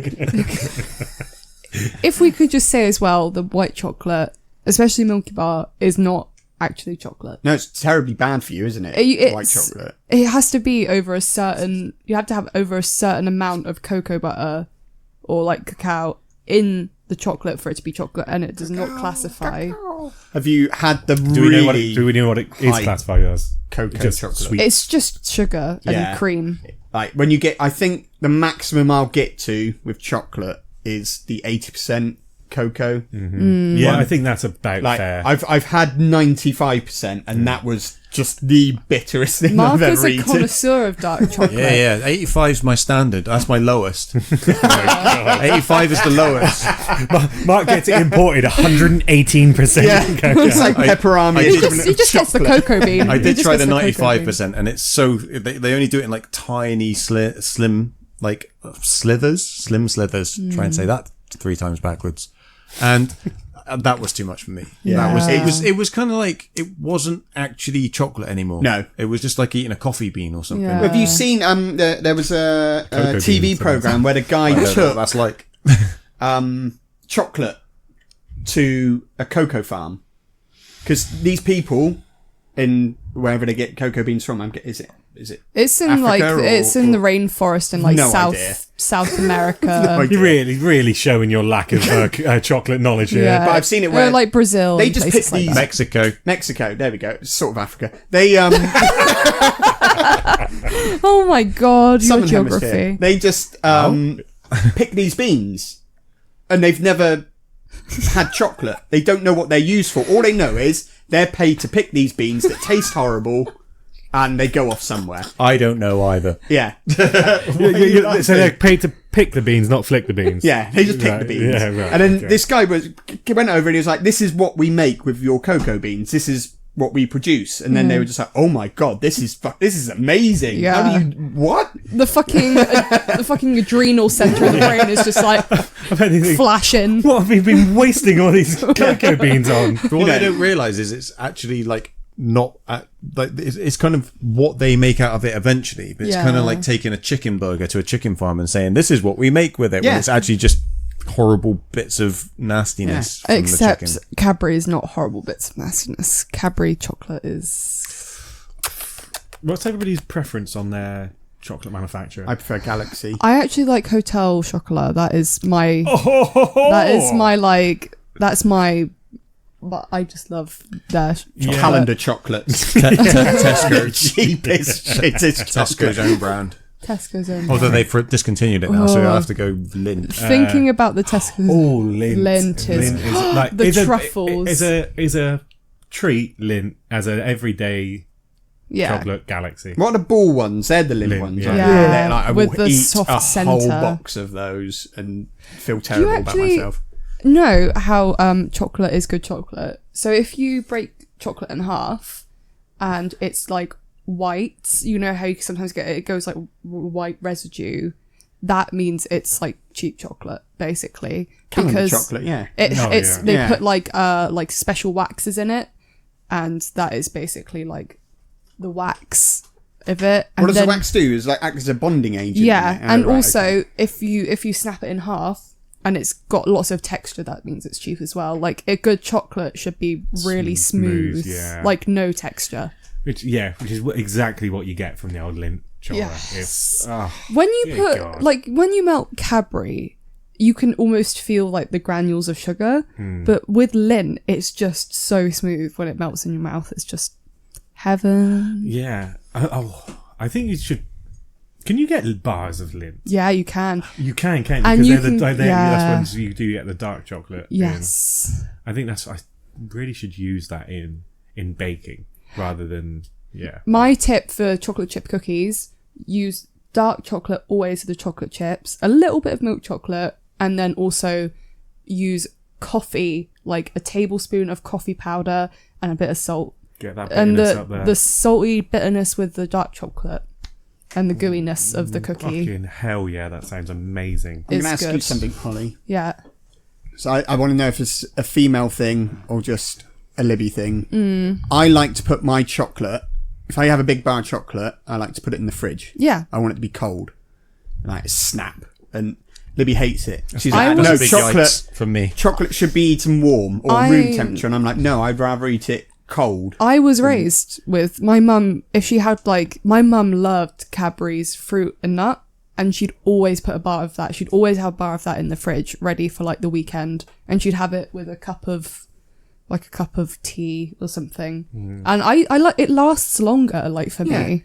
if we could just say as well, the white chocolate, especially Milky Bar, is not actually chocolate. No, it's terribly bad for you, isn't it? It's- White chocolate. It has to be over a certain. You have to have over a certain amount of cocoa butter or like cacao in the chocolate for it to be chocolate, and it does not classify. Have you had the Do really we know what it is high classified as? cocoa Just chocolate? sweet. It's just sugar and Yeah. cream. Like when you get, I think the maximum I'll get to with chocolate is the 80% cocoa. Yeah, I think that's about Like fair. I've had 95%, and that was just the bitterest thing Mark I've is ever a eaten. connoisseur of dark chocolate. Yeah, 85 is my standard. That's my lowest. 85 is the lowest. Mark gets it imported 118%. Yeah, cocoa. it's like pepperami. He equivalent just of gets the chocolate. cocoa bean. I He did just try gets the cocoa bean. 95%, and it's so they only do it in like tiny slim like slim slithers. Try and say that 3 times backwards, and that was too much for me. Yeah. It was kind of like it wasn't actually chocolate anymore. No. It was just like eating a coffee bean or something. Yeah. Have you seen? There was a Cocoa TV beans, program where the guy I don't know what took that's like. chocolate to a cocoa farm because these people in wherever they get cocoa beans from, is it It's in Africa it's in the rainforest in like No idea. South America. You're really showing your lack of chocolate knowledge here. Yeah. But I've seen it where like Brazil. they and just places pick these- that. Mexico. There we go. It's sort of Africa. They Oh my god, your Southern geography. Hemisphere. They just pick these beans, and they've never had chocolate. They don't know what they're used for. All they know is they're paid to pick these beans that taste horrible, and they go off somewhere. I don't know either. Yeah, So they're paid to pick the beans, not flick the beans. yeah. They just pick Right, the beans. yeah, right, And then okay. this guy went over and he was like, "This is what we make with your cocoa beans. This is what we produce." And then they were just like, "Oh my god, this is amazing. Yeah. How do you what?" The fucking adrenal center of the brain is just like I bet they think, flashing. what have we been wasting all these cocoa beans on? But what they don't realise is it's actually like not like it's kind of what they make out of it eventually. But it's kind Yeah. of like taking a chicken burger to a chicken farm and saying this is what we make with it. Yeah. When it's actually just horrible bits of nastiness. From the Except chicken. Cadbury is not horrible bits of nastiness. Cadbury chocolate is. What's everybody's preference on their chocolate manufacturer? I prefer Galaxy. I actually like Hotel Chocolat. That is my. Oh! That is my like. That's my. But I just love their chocolate. Calendar chocolates. Tesco. Cheapest, shittest Tesco's own brand. Tesco's own. Although they've discontinued it now, so you'll have to go Lindt. Thinking about the Tesco's. Oh, Lindt. Lindt is- like The is a- truffles. is a treat. Lindt as an everyday Yeah. chocolate galaxy. What are the ball ones? They're the Lindt Lindt, ones. yeah. aren't Yeah, they? They're like, I with will the eat soft a whole centre. box of those and feel terrible about actually- myself. Know how chocolate is good chocolate. So if you break chocolate in half and it's like white, you know how you sometimes get it goes like white residue. That means it's like cheap chocolate, basically. Calendar Because chocolate, yeah. it's yeah. they Yeah. put like special waxes in it, and that is basically like the wax of it. And What does then, the wax do? Is like act as a bonding agent. Yeah, isn't it? Oh, and right, also okay. if you snap it in half and it's got lots of texture, that means it's cheap as well. Like a good chocolate should be really smooth, yeah. like no texture. Which is exactly what you get from the old Lindt chocolate. Yes. It's, When you Good put God. like when you melt Cadbury, you can almost feel like the granules of sugar, but with Lindt, it's just so smooth when it melts in your mouth. It's just heaven. yeah. I think you should. Can you get bars of Lindt? Yeah, you can. You can, can't you? And Because you they're can- that's yeah. when you do get the dark chocolate. in. Yes. I think I really should use that in baking rather than My tip for chocolate chip cookies: use dark chocolate always with the chocolate chips, a little bit of milk chocolate, and then also use coffee, like a tablespoon of coffee powder and a bit of salt. get that And bitterness up there. the salty bitterness with the dark chocolate and the gooiness of the cookie Fucking hell yeah, that sounds amazing. I'm is going to ask you good. something, Holly. Yeah. So I want to know if it's a female thing or just a Libby thing. I like to put my chocolate, if I have a big bar of chocolate, I like to put it in the fridge. Yeah. I want it to be cold. Like snap. And Libby hates it. She's I like, was- no, That's a big chocolate yikes from me. chocolate should be eaten warm or room temperature. And I'm like, no, I'd rather eat it cold. I was raised with my mum. If she had my mum loved Cadbury's fruit and nut, and she'd always put a bar of that. She'd always have a bar of that in the fridge, ready for like the weekend, and she'd have it with a cup of tea or something. And I like it lasts longer. Like for me,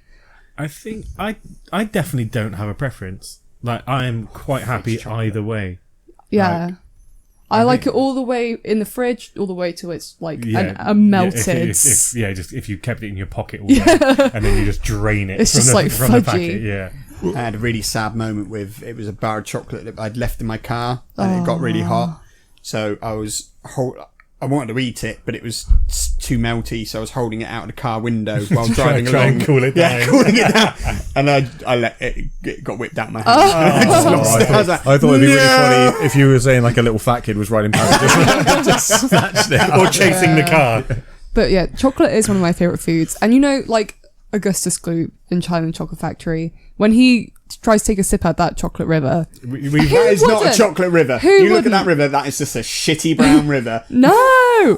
I think I definitely don't have a preference. Like I am quite happy either way. yeah. I like it all the way in the fridge, all the way till it's like melted. If you kept it in your pocket all day, and then you just drain it It's from just the, like from the fudgy. packet. Yeah. I had a really sad moment with, it was a bar of chocolate that I'd left in my car and it got really hot. So I wanted to eat it, but it was too melty, so I was holding it out of the car window while driving try along. and cool it down. Yeah, cooling it down. And I let it got whipped out my hand. I just lost it. I was like, I thought it'd be really funny if you were saying like a little fat kid was riding past just snatched it. Or chasing the car. But yeah, chocolate is one of my favourite foods. And you know, like Augustus Gloop in China Chocolate Factory, when he tries to take a sip out that chocolate river. that is not a wouldn't? chocolate river. Who You look wouldn't? at that river, that is just a shitty brown river. No!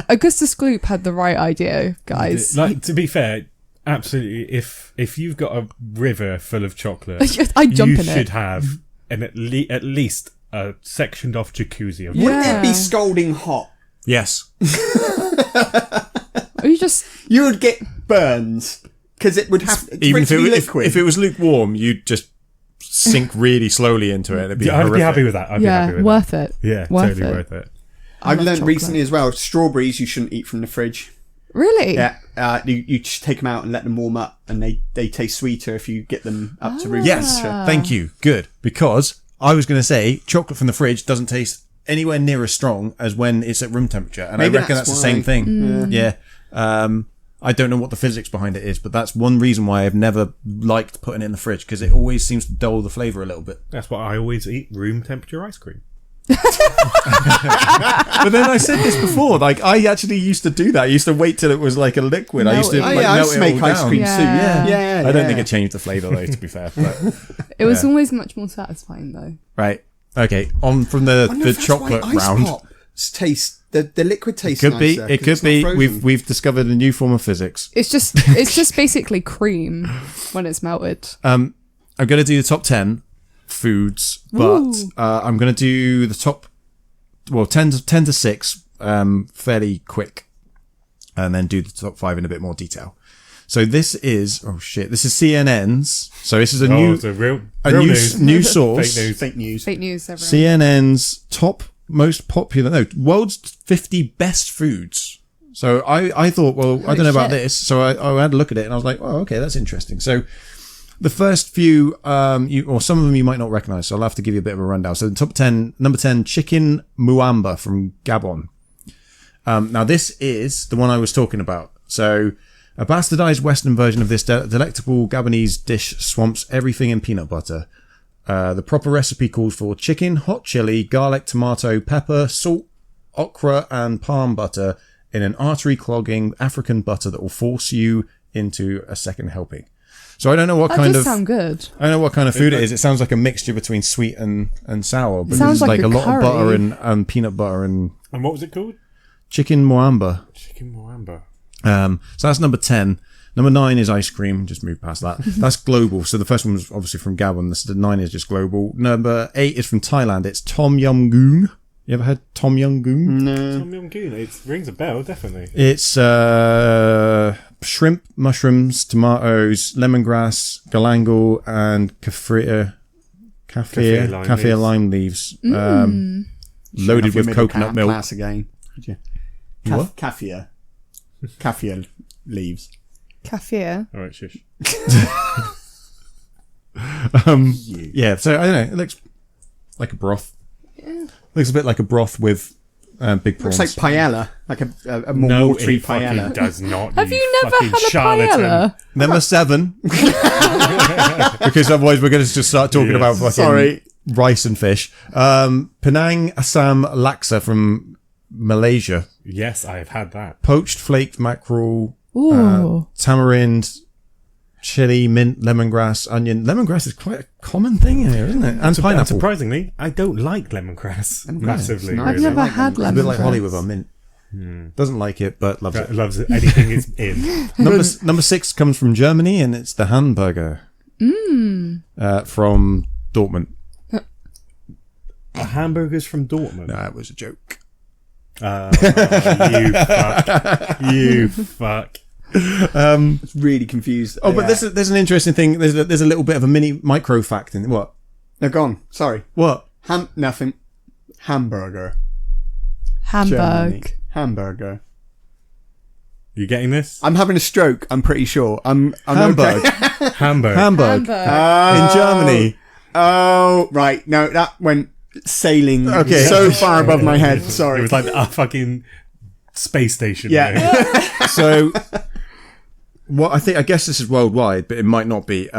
Augustus Gloop had the right idea, guys. Like, to be fair, absolutely. If you've got a river full of chocolate, I'd jump you in should it. have at least a sectioned off jacuzzi of Wouldn't Yeah. it be scalding hot? Yes. Or you just... You would get burns because it would have Even to be liquid. if it was lukewarm, you'd just sink really slowly into it. It'd be I'd horrific. be happy with that. I'd be happy with worth it. that. Yeah, Worth totally it. worth it. I've love learned chocolate. recently as well, strawberries you shouldn't eat from the fridge. Really? Yeah, you just take them out and let them warm up, and they taste sweeter if you get them up to room Yes, temperature. thank you. Good. Because I was going to say chocolate from the fridge doesn't taste anywhere near as strong as when it's at room temperature. And Maybe I reckon that's that's the same why. thing. Yeah. I don't know what the physics behind it is, but that's one reason why I've never liked putting it in the fridge, because it always seems to dull the flavour a little bit. That's why I always eat room temperature ice cream. But then I said this before, like I actually used to do that. I used to wait till it was like a liquid. I used to Melt it. like, I melt used it to make all ice down. cream Yeah. soup. Yeah. Yeah, I don't think it changed the flavour though, to be fair. But, It was always much more satisfying, though. right. Okay. On from I the wonder if that's why chocolate ice round. pops taste the liquid tastes Could be. nicer, It 'cause could it's not be. frozen. We've discovered a new form of physics. It's just basically cream when it's melted. I'm going to do the top 10 foods, but Ooh. I'm going to do the top, 10 to 6 fairly quick, and then do the top 5 in a bit more detail. So this is, this is CNN's. So this is a new It's a real news source. Fake news. Fake news. Fake news, everyone. CNN's top most popular, world's 50 best foods. So I thought, well, I don't know about shit. this. So I had a look at it and I was like, oh, okay, that's interesting. So the first few, some of them you might not recognize. So I'll have to give you a bit of a rundown. So the top 10, number 10, chicken muamba from Gabon. Now this is the one I was talking about. So a bastardized Western version of this delectable Gabonese dish swamps everything in peanut butter. The proper recipe calls for chicken, hot chili, garlic, tomato, pepper, salt, okra, and palm butter in an artery-clogging African butter that will force you into a second helping. So I don't know what That kind does of sound good. I don't know what kind of food it is. It sounds like a mixture between sweet and sour. But Sounds it's like like a a lot curry. of butter and peanut butter and And what was it called? chicken muamba. Chicken Moamba. So that's number 10. Number 9 is ice cream. Just move past that. That's global. So the first one was obviously from Gabon. The 9 is just global. Number 8 is from Thailand. It's Tom Yum Goong. You ever had Tom Yum Goong? No. Tom Yum Goong. It rings a bell, definitely. It's shrimp, mushrooms, tomatoes, lemongrass, galangal, and kaffir lime leaves. Loaded with coconut milk. Class again. Would you? What? Kaffir leaves. Kaffir. All right, shush. Yeah, so I don't know. It looks like a broth. Yeah. Looks a bit like a broth with big prawns. Looks like paella, like a more No, watery it fucking paella. does not. Have you never fucking had a charlatan. paella? Number 7. Because otherwise we're going to just start talking about fucking Sorry. rice and fish. Penang Assam laksa from Malaysia. Yes, I have had that. Poached flaked mackerel, Ooh. tamarind, chili, mint, lemongrass, onion. Lemongrass is quite a common thing here, isn't it? And And pineapple. surprisingly, I don't like lemongrass massively. nice. I've really. never had It's a bit like lemongrass. Holly with our mint. Doesn't like it, but loves it. Loves anything it's in. Number 6 comes from Germany, and it's the hamburger from Dortmund. The hamburgers from Dortmund. No, it was a joke. You fuck. You fuck. It's really confused. Oh, but there's an interesting thing. There's a little bit of a mini micro fact in what? They're gone. Sorry. What? Nothing. Hamburger. Hamburg. Germany. Hamburger. You getting this? I'm having a stroke. I'm pretty sure. I'm Hamburg. okay. Hamburg. Hamburg. Hamburg. In Germany. Oh, right. No, that went sailing so far above my head. Sorry. It was like a fucking space station. Yeah. Right? So, I guess this is worldwide, but it might not be.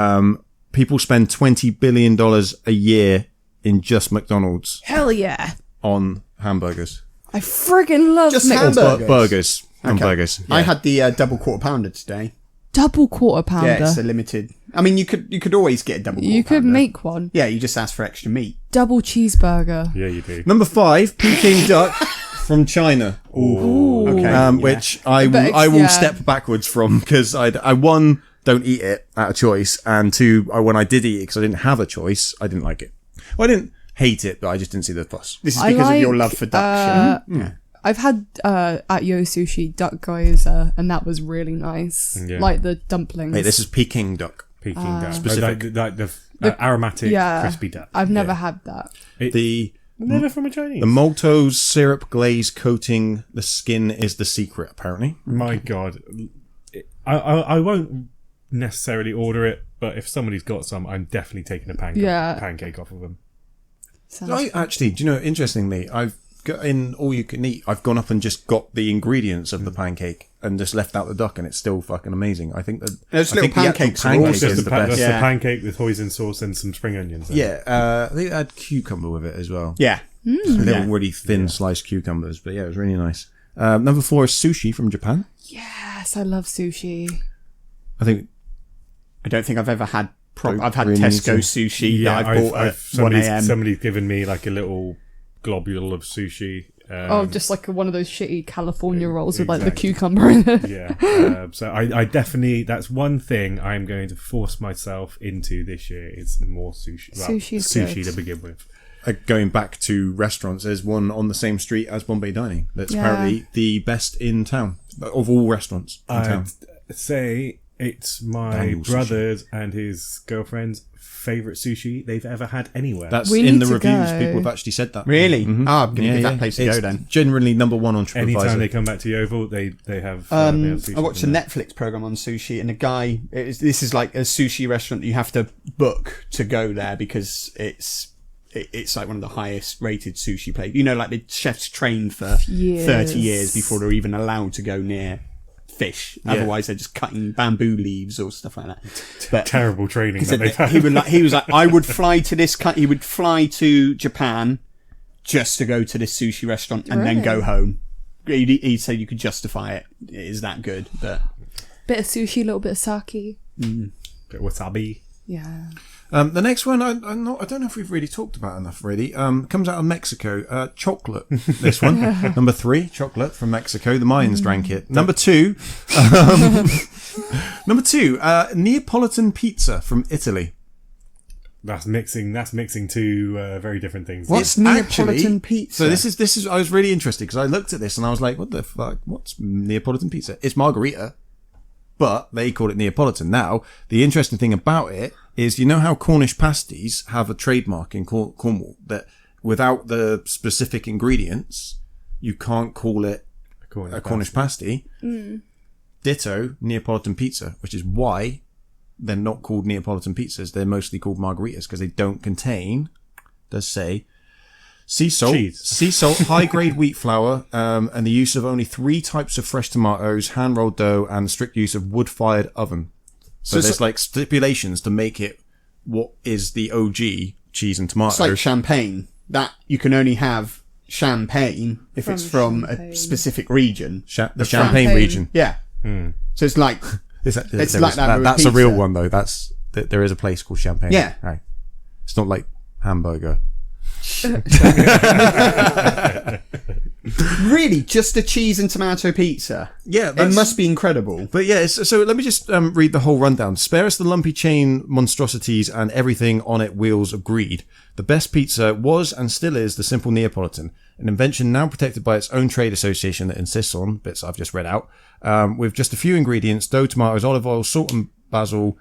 People spend $20 billion a year in just McDonald's Hell yeah. on hamburgers. I friggin' love Just Mc- hamburgers. Burgers. And Okay. burgers. I had the double quarter pounder today. double quarter pounder. Yeah, it's a limited. I mean, you could always get a double quarter You could pounder. make one. Yeah, you just ask for extra meat. Double cheeseburger. Yeah, you do. Number 5, Peking duck from China. Ooh. Okay. yeah. Which I But will yeah. step backwards from because I one, don't eat it out of choice, and 2, when I did eat it because I didn't have a choice, I didn't like it. Well, I didn't hate it, but I just didn't see the fuss. This is I because of your like, love for duck. Yeah. I've had at Yo Sushi duck gyoza, and that was really nice. Yeah. Like the dumplings. Hey, this is Peking duck. Peking duck. Specific. Like the aromatic, crispy duck. I've never had that. The Never from a Chinese. the maltose syrup glaze coating the skin is the secret, apparently. My God. I won't necessarily order it, but if somebody's got some, I'm definitely taking a pancake off of them. I actually, do you know, interestingly, I've got in all you can eat. I've gone up and just got the ingredients of the pancake and just left out the duck, and it's still fucking amazing. I think that Those I little think the actual pancakes are pancake awesome. is the best. That's Yeah. the pancake with hoisin sauce and some spring onions. in it. Yeah, I think they had cucumber with it as well. Yeah. Little really thin sliced cucumbers, but yeah, it was really nice. Number 4 is sushi from Japan. Yes, I love sushi. I think I don't think I've ever had. Don't I've had really Tesco need sushi that I bought at 1 a.m. Somebody's given me like a little globule of sushi. Just like one of those shitty California rolls with like the exactly. cucumber in it. Yeah. So I definitely, that's one thing I'm going to force myself into this year is more sushi. Well, Sushi's sushi good. to begin with. going back to restaurants, there's one on the same street as Bombay Dining that's Yeah. apparently the best in town of all restaurants in town. I'd say it's my Daniel sushi. brother's and his girlfriend's favourite sushi they've ever had anywhere. That's We in need the to reviews. go. People have actually said that. Really? Mhm. I'm going to give that place a It's go then. generally number 1 on TripAdvisor. Anytime they come back to Yeovil, they have. they have sushi I watched a from there. Netflix program on sushi, and a guy. This is like a sushi restaurant that you have to book to go there because it's like one of the highest rated sushi places. You know, like the chefs trained for 30 years before they're even allowed to go near fish. Otherwise, they're just cutting bamboo leaves or stuff like that. But Terrible training that they've had. he was like, I would fly to this. He would fly to Japan just to go to this sushi restaurant and then go home. He said you could justify it. It is that good, but. Bit of sushi, a little bit of sake. Bit wasabi. Yeah. The next one, I don't know if we've really talked about enough. Really, comes out of Mexico. Chocolate. This one, number 3, chocolate from Mexico. The Mayans drank it. Number 2, Neapolitan pizza from Italy. That's mixing two very different things. What's It's Neapolitan pizza? So this is. I was really interested because I looked at this and I was like, "What the fuck? What's Neapolitan pizza? It's margarita, but they call it Neapolitan." Now, the interesting thing about it is, you know how Cornish pasties have a trademark in Cornwall that without the specific ingredients, you can't call it a Cornish pasty. Ditto Neapolitan pizza, which is why they're not called Neapolitan pizzas. They're mostly called margaritas because they don't contain, does say, sea salt, high-grade wheat flour, and the use of only 3 types of fresh tomatoes, hand-rolled dough, and the strict use of wood-fired oven. So there's like stipulations to make it what is the OG cheese and tomato. It's like champagne. That you can only have champagne if it's from Champagne. a specific region. the Champagne Champagne. region. Yeah. So it's like It's like that with that's a real pizza. one though. There is a place called Champagne. Yeah. Right. It's not like hamburger. really just a cheese and tomato pizza. Yeah, It must be incredible. But yeah, so let me just read the whole rundown. Spare us the lumpy chain monstrosities and everything on it wheels of greed. The best pizza was and still is the simple Neapolitan, an invention now protected by its own trade association that insists on, bits I've just read out, with just a few ingredients, dough, tomatoes, olive oil, salt and basil.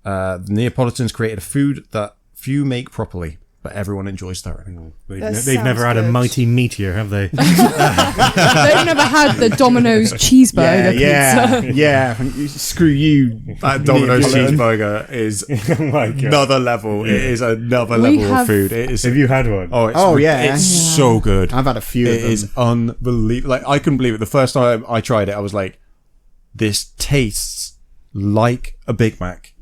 The Neapolitans created a food that few make properly. but everyone enjoys thoroughly. They've never had a mighty meteor, have they? They've never had the Domino's cheeseburger pizza. Yeah. Screw you. That Domino's Neapolitan. cheeseburger is Oh my God. another level. It is another We level have- of food. It is. Have you had one? It's so good. I've had a few It of them. is unbelievable. Like, I couldn't believe it. The first time I tried it, I was like, this tastes like a Big Mac.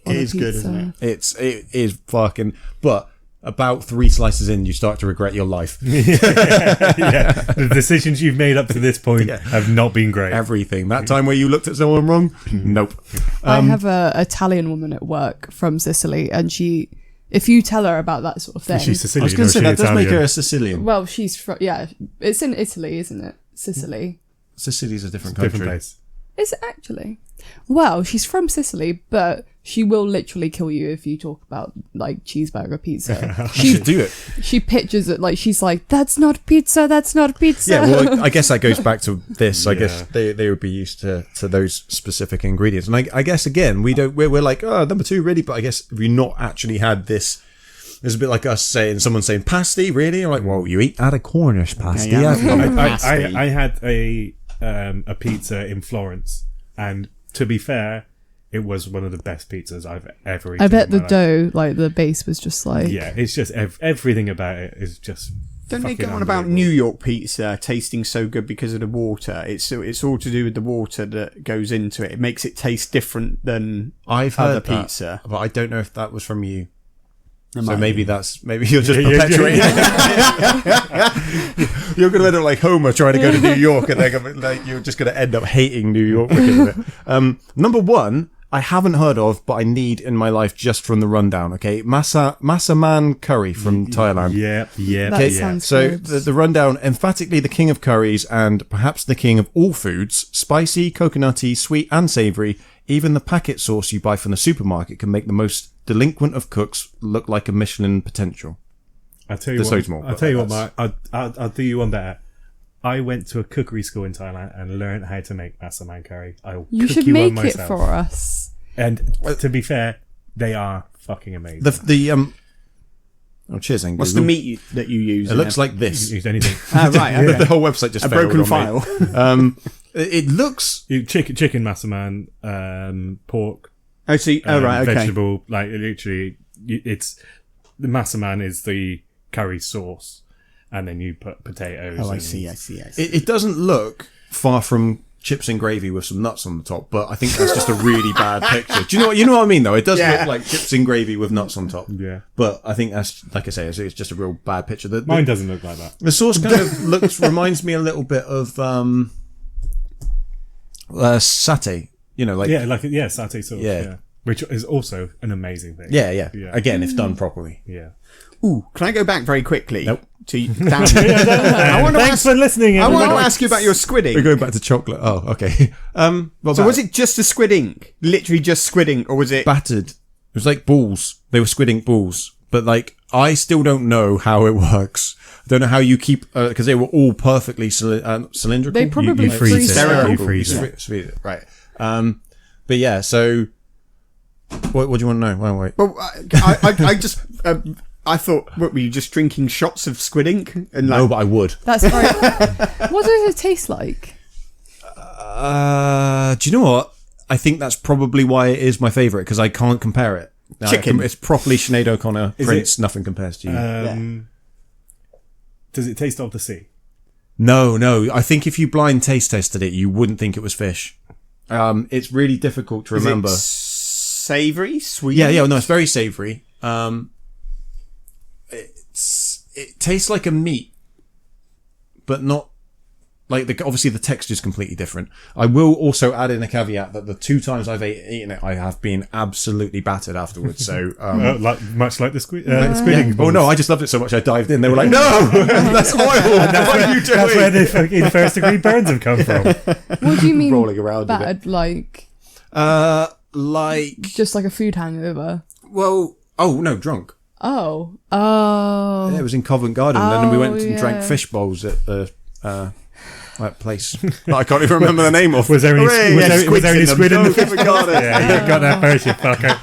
It is good, isn't it? It is fucking, but about 3 slices in, you start to regret your life. The decisions you've made up to this point have not been great. Everything. That time where you looked at someone wrong? Nope. I have a Italian woman at work from Sicily, and if you tell her about that sort of thing, She's I Sicilian. was going or to say, is she that does make her Italian? a Sicilian. well, she's from it's in Italy, isn't it? Sicily. Sicily's a different country. Different place. Is it actually? Well, she's from Sicily, but she will literally kill you if you talk about like cheeseburger pizza. You should do it. She pictures it like she's like, "That's not pizza. That's not pizza." Yeah, well, I guess that goes back to this. I Yeah. guess they would be used to those specific ingredients, and I guess again we're like, oh, number 2 really, but I guess if you've not actually had this, it's a bit like us someone saying pasty, really. I'm like, well, you had a Cornish pasty. Yeah, haven't you? I had a pizza in Florence, and to be fair, it was one of the best pizzas I've ever eaten. I bet in the my life. dough, like the base, was just like Yeah, it's just everything about it is just. Don't they fucking go on about unbelievable. New York pizza tasting so good because of the water? It's all to do with the water that goes into it. It makes it taste different than I've other heard that, pizza. but I don't know if that was from you. It So might maybe be. you're just Yeah, yeah, perpetuating. You're going to end up like Homer trying to go to New York, and you're just going to end up hating New York because of it. Number 1, I haven't heard of, but I need in my life just from the rundown. Okay, Massaman curry from Thailand. Yeah. That sounds So good. the rundown, emphatically the king of curries and perhaps the king of all foods, spicy, coconutty, sweet and savoury. Even the packet sauce you buy from the supermarket can make the most delinquent of cooks look like a Michelin potential. I'll tell you There's what. loads more, I'll but tell you what, that's- Mark. I'll do you one better. I went to a cookery school in Thailand and learned how to make massaman curry. I'll you cook should you one make it myself. for us. And to be fair, they are fucking amazing. Oh, cheers, Angry. What's the meat that you use? It looks like this. Use anything. right. Okay. The whole website just A failed broken on me. file. It looks. Chicken massaman, pork, Right. Okay. vegetable. Like literally, it's the massaman is the curry sauce, and then you put potatoes. Oh, I and- see. It doesn't look far from chips and gravy with some nuts on the top, but I think that's just a really bad picture. Do you know what I mean? Though it does Yeah. look like chips and gravy with nuts on top. Yeah. But I think that's, like I say, it's just a real bad picture. Mine doesn't look like that. The sauce kind of reminds me a little bit of satay. You know, like satay sauce. Yeah. Yeah. Which is also an amazing thing. yeah. Yeah. Again, if done properly. Yeah. Ooh, can I go back very quickly? Nope. To I want to Thanks ask. for listening. I want to everyone. ask you about your squid We're ink. going back to chocolate. Oh, okay. So was it just a squid ink? Literally just squid ink, or was it? battered? It was like balls. They were squid ink balls, but like I still don't know how it works. I don't know how you keep because they were all perfectly cylindrical. They probably You freeze it. them. You freeze You it. freeze it, right? But yeah. So, what do you want to know? Wait. Well, I just. I thought, what were you just drinking shots of squid ink? And like, No, but I would. That's very. What does it taste like? Do you know what? I think that's probably why it is my favourite because I can't compare it. No, Chicken. It's properly Sinead O'Connor. Is Prince. Nothing compares to you. Does it taste of the sea? No. I think if you blind taste tested it, you wouldn't think it was fish. It's really difficult to remember. Savoury, sweet. Yeah. No, it's very savoury. It tastes like a meat, but not like obviously the texture is completely different. I will also add in a caveat that the 2 times I've eaten it, I have been absolutely battered afterwards. So, Much like the squid yeah. ink Oh balls. no, I just loved it so much I dived in. They were like, "No, that's oil. What are you doing?" That's where the fucking first degree burns have come from. What do you mean Rolling around in it. battered? Like Like, just like a food hangover? well, oh no, drunk. Oh. Yeah, it was in Covent Garden, and then we went and drank yeah. fish bowls at the that place. That I can't even remember the name of. Was there any, Hooray, was yeah, there, was there any in them. squid in the Covent Garden. Yeah, you got that first, you fucker.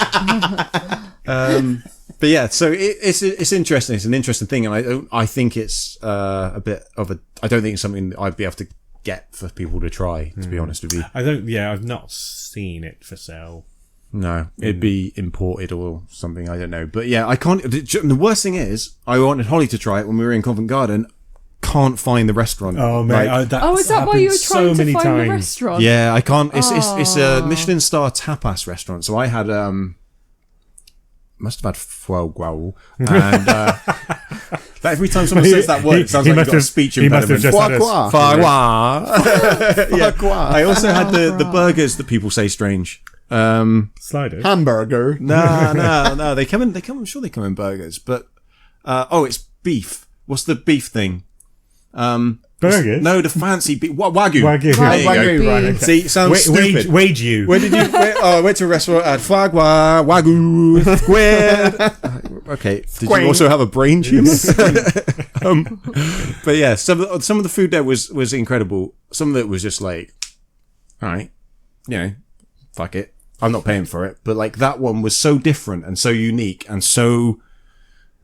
But But yeah, so it's interesting. It's an interesting thing, and I think it's a bit of a. I don't think it's something that I'd be able to get for people to try. To be honest with you, I don't. Yeah, I've not seen it for sale. no, it'd be imported or something. I don't know, but yeah, I can't. The worst thing is, I wanted Holly to try it when we were in Covent Garden. Can't find the restaurant. Oh mate, Like, Is that why you were trying to find the restaurant? yeah, I can't. It's a Michelin star tapas restaurant. So I had must have had foie gras, and every time someone says that word, it sounds like you've got a speech impediment. Foie gras. Foie gras. Yeah. I also had the burgers that people say strange. Sliders. Hamburger. No. They come in. I'm sure they come in burgers, but it's beef. What's the beef thing? Burgers? No, the fancy beef. Wagyu. Wagyu. There you Wagyu, go. right, okay. See, it sounds stupid. Wage you. Where did you? I went to a restaurant at Wagyu, squid. Okay. Did you also have a brain tumor? But yeah, some of the food there was incredible. Some of it was just like, all right, fuck it. I'm not paying for it. But like that one was so different and so unique and so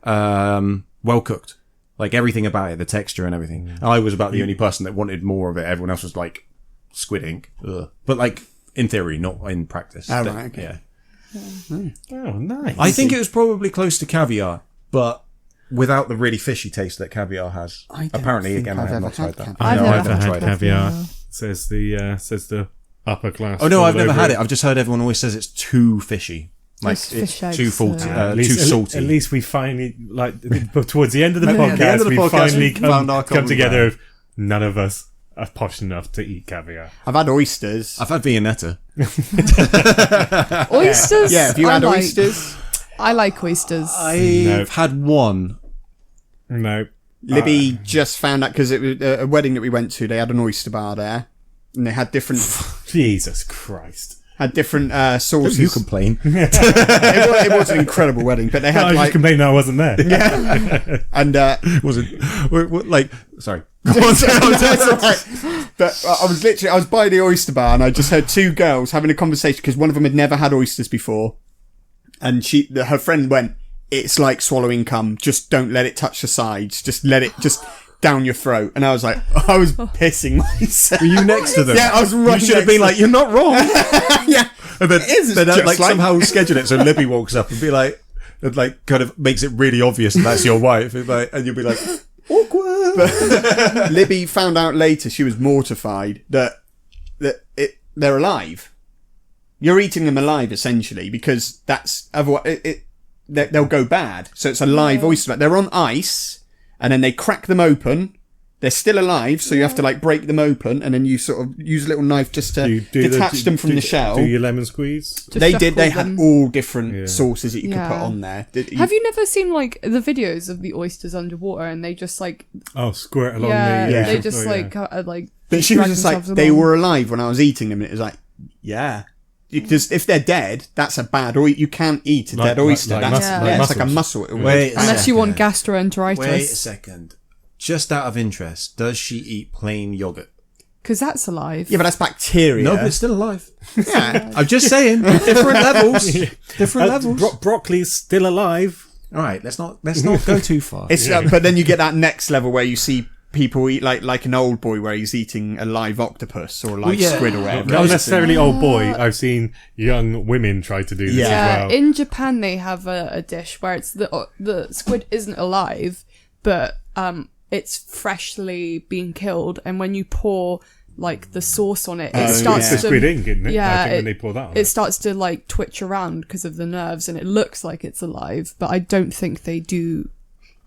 well cooked. Like everything about it, the texture and everything. I was about the only person that wanted more of it. Everyone else was like squid ink. Ugh. But like in theory, not in practice. Oh, right, okay. Yeah. Oh, nice. I think it was probably close to caviar, but without the really fishy taste that caviar has. I don't Apparently, think again, I've I have ever not tried had that. caviar. I've I've never never had had caviar. caviar. Says the upper class. Oh no, all I've never over had it. I've just heard everyone always says it's too fishy. Like It's it's fish eggs, too faulty, At too least, salty. At least we finally, towards the end of the At podcast, the end of the we podcast, finally we found our come common together. ground. None of us are posh enough to eat caviar. I've had oysters. I've had Viennetta. Oysters. Yeah, have you I had like. oysters? I like oysters. I've had one. No. Libby just found out because it was a wedding that we went to. They had an oyster bar there, and they had different Jesus Christ. sauces. You complain. It was an incredible wedding, but they I had was just like complaining I wasn't there. and Was it like? Sorry. That's all right. But I was by the oyster bar and I just heard two girls having a conversation because one of them had never had oysters before, and her friend went, "It's like swallowing cum. Just don't let it touch the sides. Just let it down your throat." And I was pissing myself. Were you next to them? Yeah, I was right. You should have been like, "You're not wrong." Yeah, And then, it is. then Just like somehow schedule it so Libby walks up and be like, it like kind of makes it really obvious that that's your wife, and you'll be like, awkward. But Libby found out later, she was mortified that they're alive. You're eating them alive essentially because that's otherwise they'll go bad. So it's a live oyster. They're on ice and then they crack them open. They're still alive, so you have to like break them open, and then you sort of use a little knife just to detach them from the shell. Do your lemon squeeze? They did. They had them. all different sauces that you could put Yeah. on there. Have you never seen like the videos of the oysters underwater and they just like Squirt along they the... just like But she was drag just like, themselves they along. were alive when I was eating them, and it was like, yeah. Because if they're dead, that's a bad oyster. You can't eat a dead oyster. like That's muscles. it's like a muscle. Wait a unless you want second. gastroenteritis. Wait a second. Just out of interest, does she eat plain yogurt? Because that's alive. Yeah, but that's bacteria. No, but it's still alive. yeah. I'm just saying, different levels. Different levels. Broccoli's still alive. All right, let's not go too far. It's but then you get that next level where you see people eat like an old boy where he's eating a live octopus or a live squid or whatever. Not necessarily old boy. I've seen young women try to do this Yeah, as well. in Japan they have a dish where it's the squid isn't alive, but it's freshly being killed, and when you pour like the sauce on it, it starts it's the to squid ink, isn't it? Yeah, I think when they pour that on it starts to like twitch around because of the nerves, and it looks like it's alive, but I don't think they do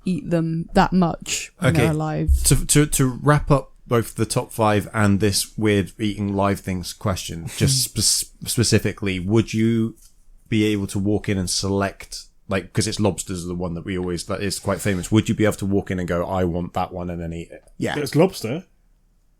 eat them that much when they're alive. To wrap up both the top 5 and this weird eating live things question, just specifically, would you be able to walk in and select, like, because it's lobsters are the one that that is quite famous, would you be able to walk in and go, I want that one, and then eat it? Yeah. It's lobster.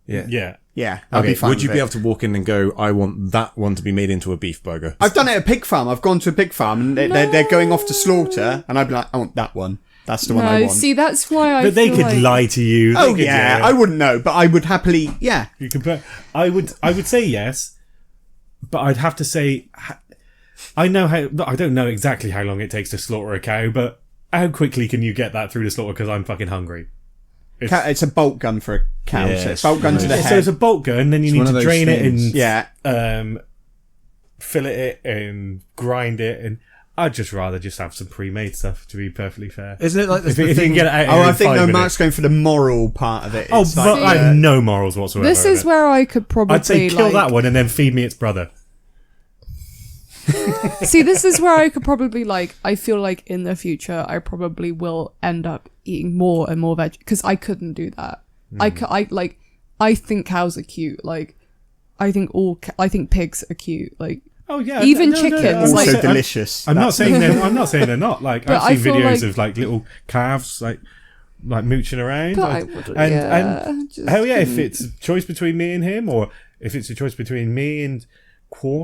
Yeah. Yeah. Yeah. I'd be fine would you with be it. able to walk in and go, I want that one to be made into a beef burger? I've done it at a pig farm. I've gone to a pig farm and they're going off to slaughter, and I'd be like, I want that one. That's the one I No, want. see, that's why I But they feel could like lie to you. They Oh could, yeah, I wouldn't know, but I would happily. Yeah, You could put, I would say yes, but I'd have to say I don't know exactly how long it takes to slaughter a cow, but how quickly can you get that through the slaughter? Because I'm fucking hungry. It's a bolt gun for a cow. Yeah, So it's bolt gun to the So head. it's a bolt gun, then you need to drain it and fillet it and grind it, and I'd just rather just have some pre-made stuff, to be perfectly fair. Isn't it like If the you thing? can get it out I in think 5 no, minutes. Mark's going for the moral part of it. Oh, It's but I have no morals whatsoever. This is in it. where I could probably I'd say kill that one and then feed me its brother. See, this is where I could probably I feel like in the future I probably will end up eating more and more veg because I couldn't do that. I think cows are cute. Like, I think pigs are cute. Like, Oh yeah, Even no, chickens, I'm also not- delicious. I'm not saying they're not. Like, But I've I seen feel videos like- of like little calves like mooching around. but I and wouldn't. hell yeah, if it's a choice between me and him, or if it's a choice between me and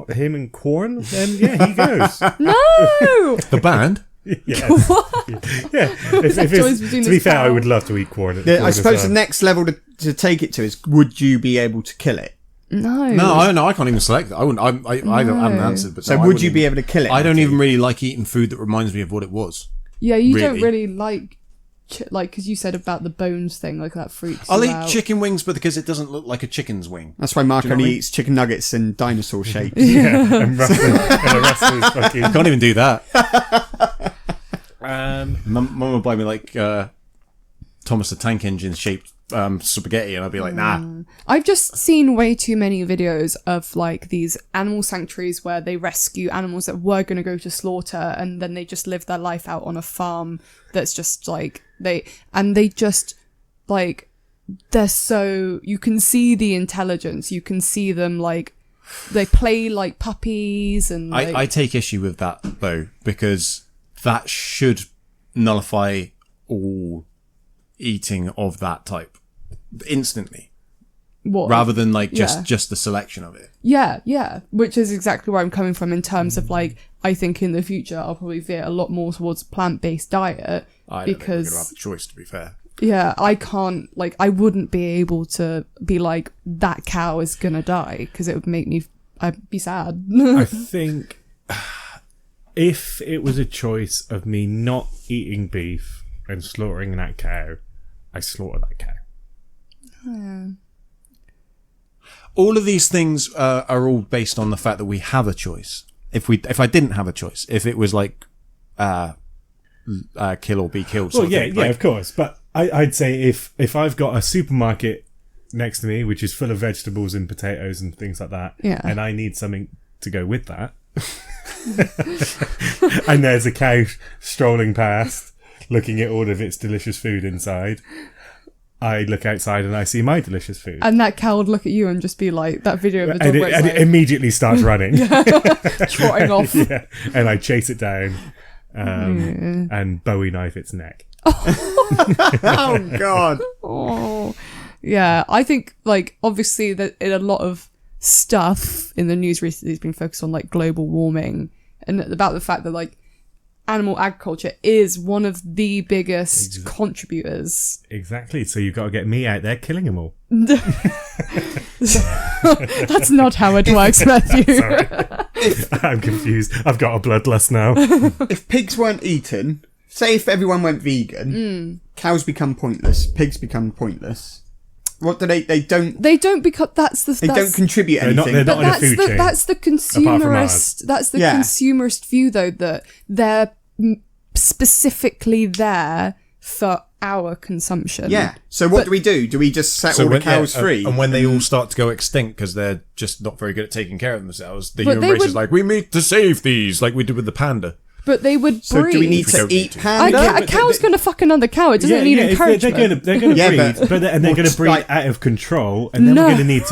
him and corn, then yeah, he goes. No. The band? Yes. Yeah. If choice it's, between to be this fair, I cow? would love to eat corn. I corn as suppose well. the next level to take it to is: would you be able to kill it? No. No, I can't even select that. I wouldn't. I haven't answered. But So no, I would wouldn't you be able to kill it? I don't Matthew? even really like eating food that reminds me of what it was. Yeah, you don't Really? really like, because you said about the bones thing, like that freaks I'll you eat out. chicken wings, but because it doesn't look like a chicken's wing. That's why Mark Do you know only what I mean? eats chicken nuggets and dinosaur shapes. Yeah, and the rest is fucking. Can't even do that. Um, Mum would buy me like Thomas the Tank Engine shaped spaghetti, and I'd be like, nah. I've just seen way too many videos of like these animal sanctuaries where they rescue animals that were going to go to slaughter and then they just live their life out on a farm that's just like they're so, you can see the intelligence, you can see them like they play like puppies and like, I take issue with that though, because that should nullify all eating of that type instantly, what? rather than like Yeah. just the selection of it. Yeah, which is exactly where I'm coming from in terms of like, I think in the future I'll probably veer a lot more towards plant-based diet I don't think we're because gonna have a choice, to be fair. yeah, I can't, like, I wouldn't be able to be like, that cow is gonna die because it would make me, I'd be sad. I think if it was a choice of me not eating beef and slaughtering that cow, I slaughter that cow. All of these things are all based on the fact that we have a choice. If I didn't have a choice, if it was like kill or be killed. Well, sort of yeah, thing, yeah, like- of course. But I'd say if I've got a supermarket next to me which is full of vegetables and potatoes and things like that, Yeah. and I need something to go with that, and there's a cow strolling past, looking at all of its delicious food inside, I look outside and I see my delicious food. And that cow would look at you and just be like, that video of the dog And where it, it's and like, it immediately starts running. trotting off. Yeah, and I chase it down and Bowie knife its neck. Oh God! Oh, yeah. I think, like, obviously, that in a lot of stuff in the news recently has been focused on like global warming and about the fact that like animal agriculture is one of the biggest contributors. Exactly. So you've got to get me out there killing them all. That's not how it works, Matthew. Sorry. I'm confused. I've got a bloodlust now. If pigs weren't eaten, say if everyone went vegan, cows become pointless. Pigs become pointless. What do they don't? They don't become. They Don't contribute They're not- anything. they're But not in a that's food the chain, that's the apart from ours. consumerist. That's the Yeah. consumerist view, though, that they're specifically there for our consumption. Yeah. So what do? Do we just set all the when- cows yeah, free? and when they all start to go extinct because they're just not very good at taking care of themselves, the But human they race is would- like, we need to save these, like we did with the panda. But they would So breed. do we need We to don't eat need to. panda? but A cow's they- going to fuck another cow. It doesn't need encouragement. They're gonna Yeah, breed, but- and they're well, gonna breed like- out of control, and then No. we're gonna need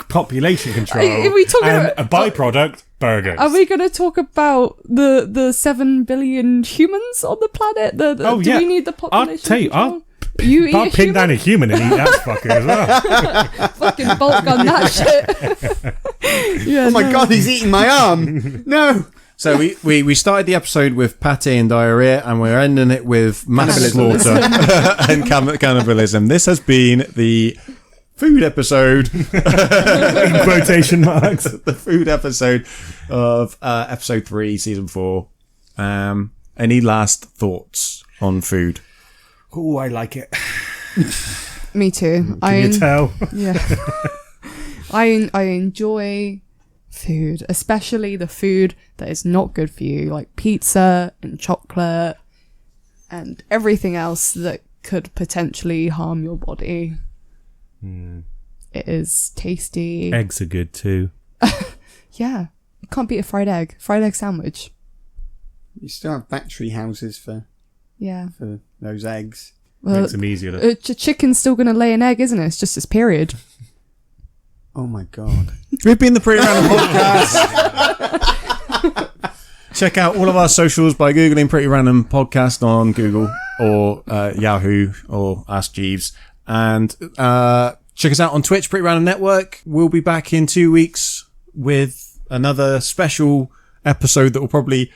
population control. Are we talking and about- a byproduct? Burgers. Are we going to talk about the 7 billion humans on the planet? Oh, do yeah. we need the population? I'll tell you, control? You eat I'll a pin human? down a human and eat that fucker as well. Fucking bulk gun that shit. Yeah, Oh my no. God, he's eating my arm! No. So we started the episode with pâté and diarrhea, and we're ending it with mass Cannibalism. slaughter and cannibalism. This has been the food episode. In quotation marks. The food episode of episode 3, season 4. Any last thoughts on food? Oh, I like it. Me too. Can you tell? Yeah. I enjoy food, especially the food that is not good for you, like pizza and chocolate and everything else that could potentially harm your body. It is tasty. Eggs are good too. Yeah. You can't beat a fried egg. Fried egg sandwich. You still have battery houses for those eggs. Well, Makes them easier to... chicken's still going to lay an egg, isn't it? It's just its period. Oh my god. We've been the Pretty Random Podcast. Check out all of our socials by Googling Pretty Random Podcast on Google or Yahoo or Ask Jeeves. And check us out on Twitch, Pretty Random Network. We'll be back in 2 weeks with another special episode that will probably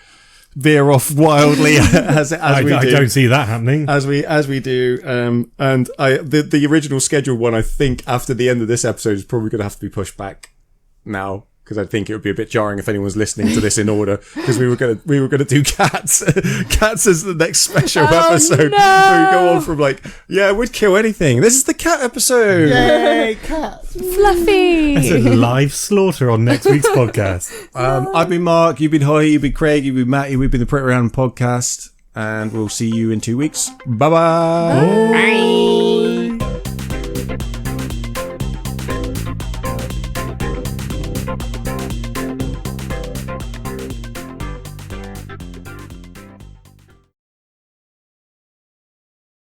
veer off wildly as we do. I don't see that happening. As we do. And the original scheduled one, I think, after the end of this episode is probably going to have to be pushed back now. Because I think it would be a bit jarring if anyone's listening to this in order. Because we were gonna do cats. Cats is the next special episode. No. Where we go on from we'd kill anything. This is the cat episode. Yay, cats. Fluffy! It's a live slaughter on next week's podcast. I've been Mark, you've been Holly, you've been Craig, you've been Matty, we've been the Pretty Random Podcast. And we'll see you in 2 weeks. Bye-bye. Bye.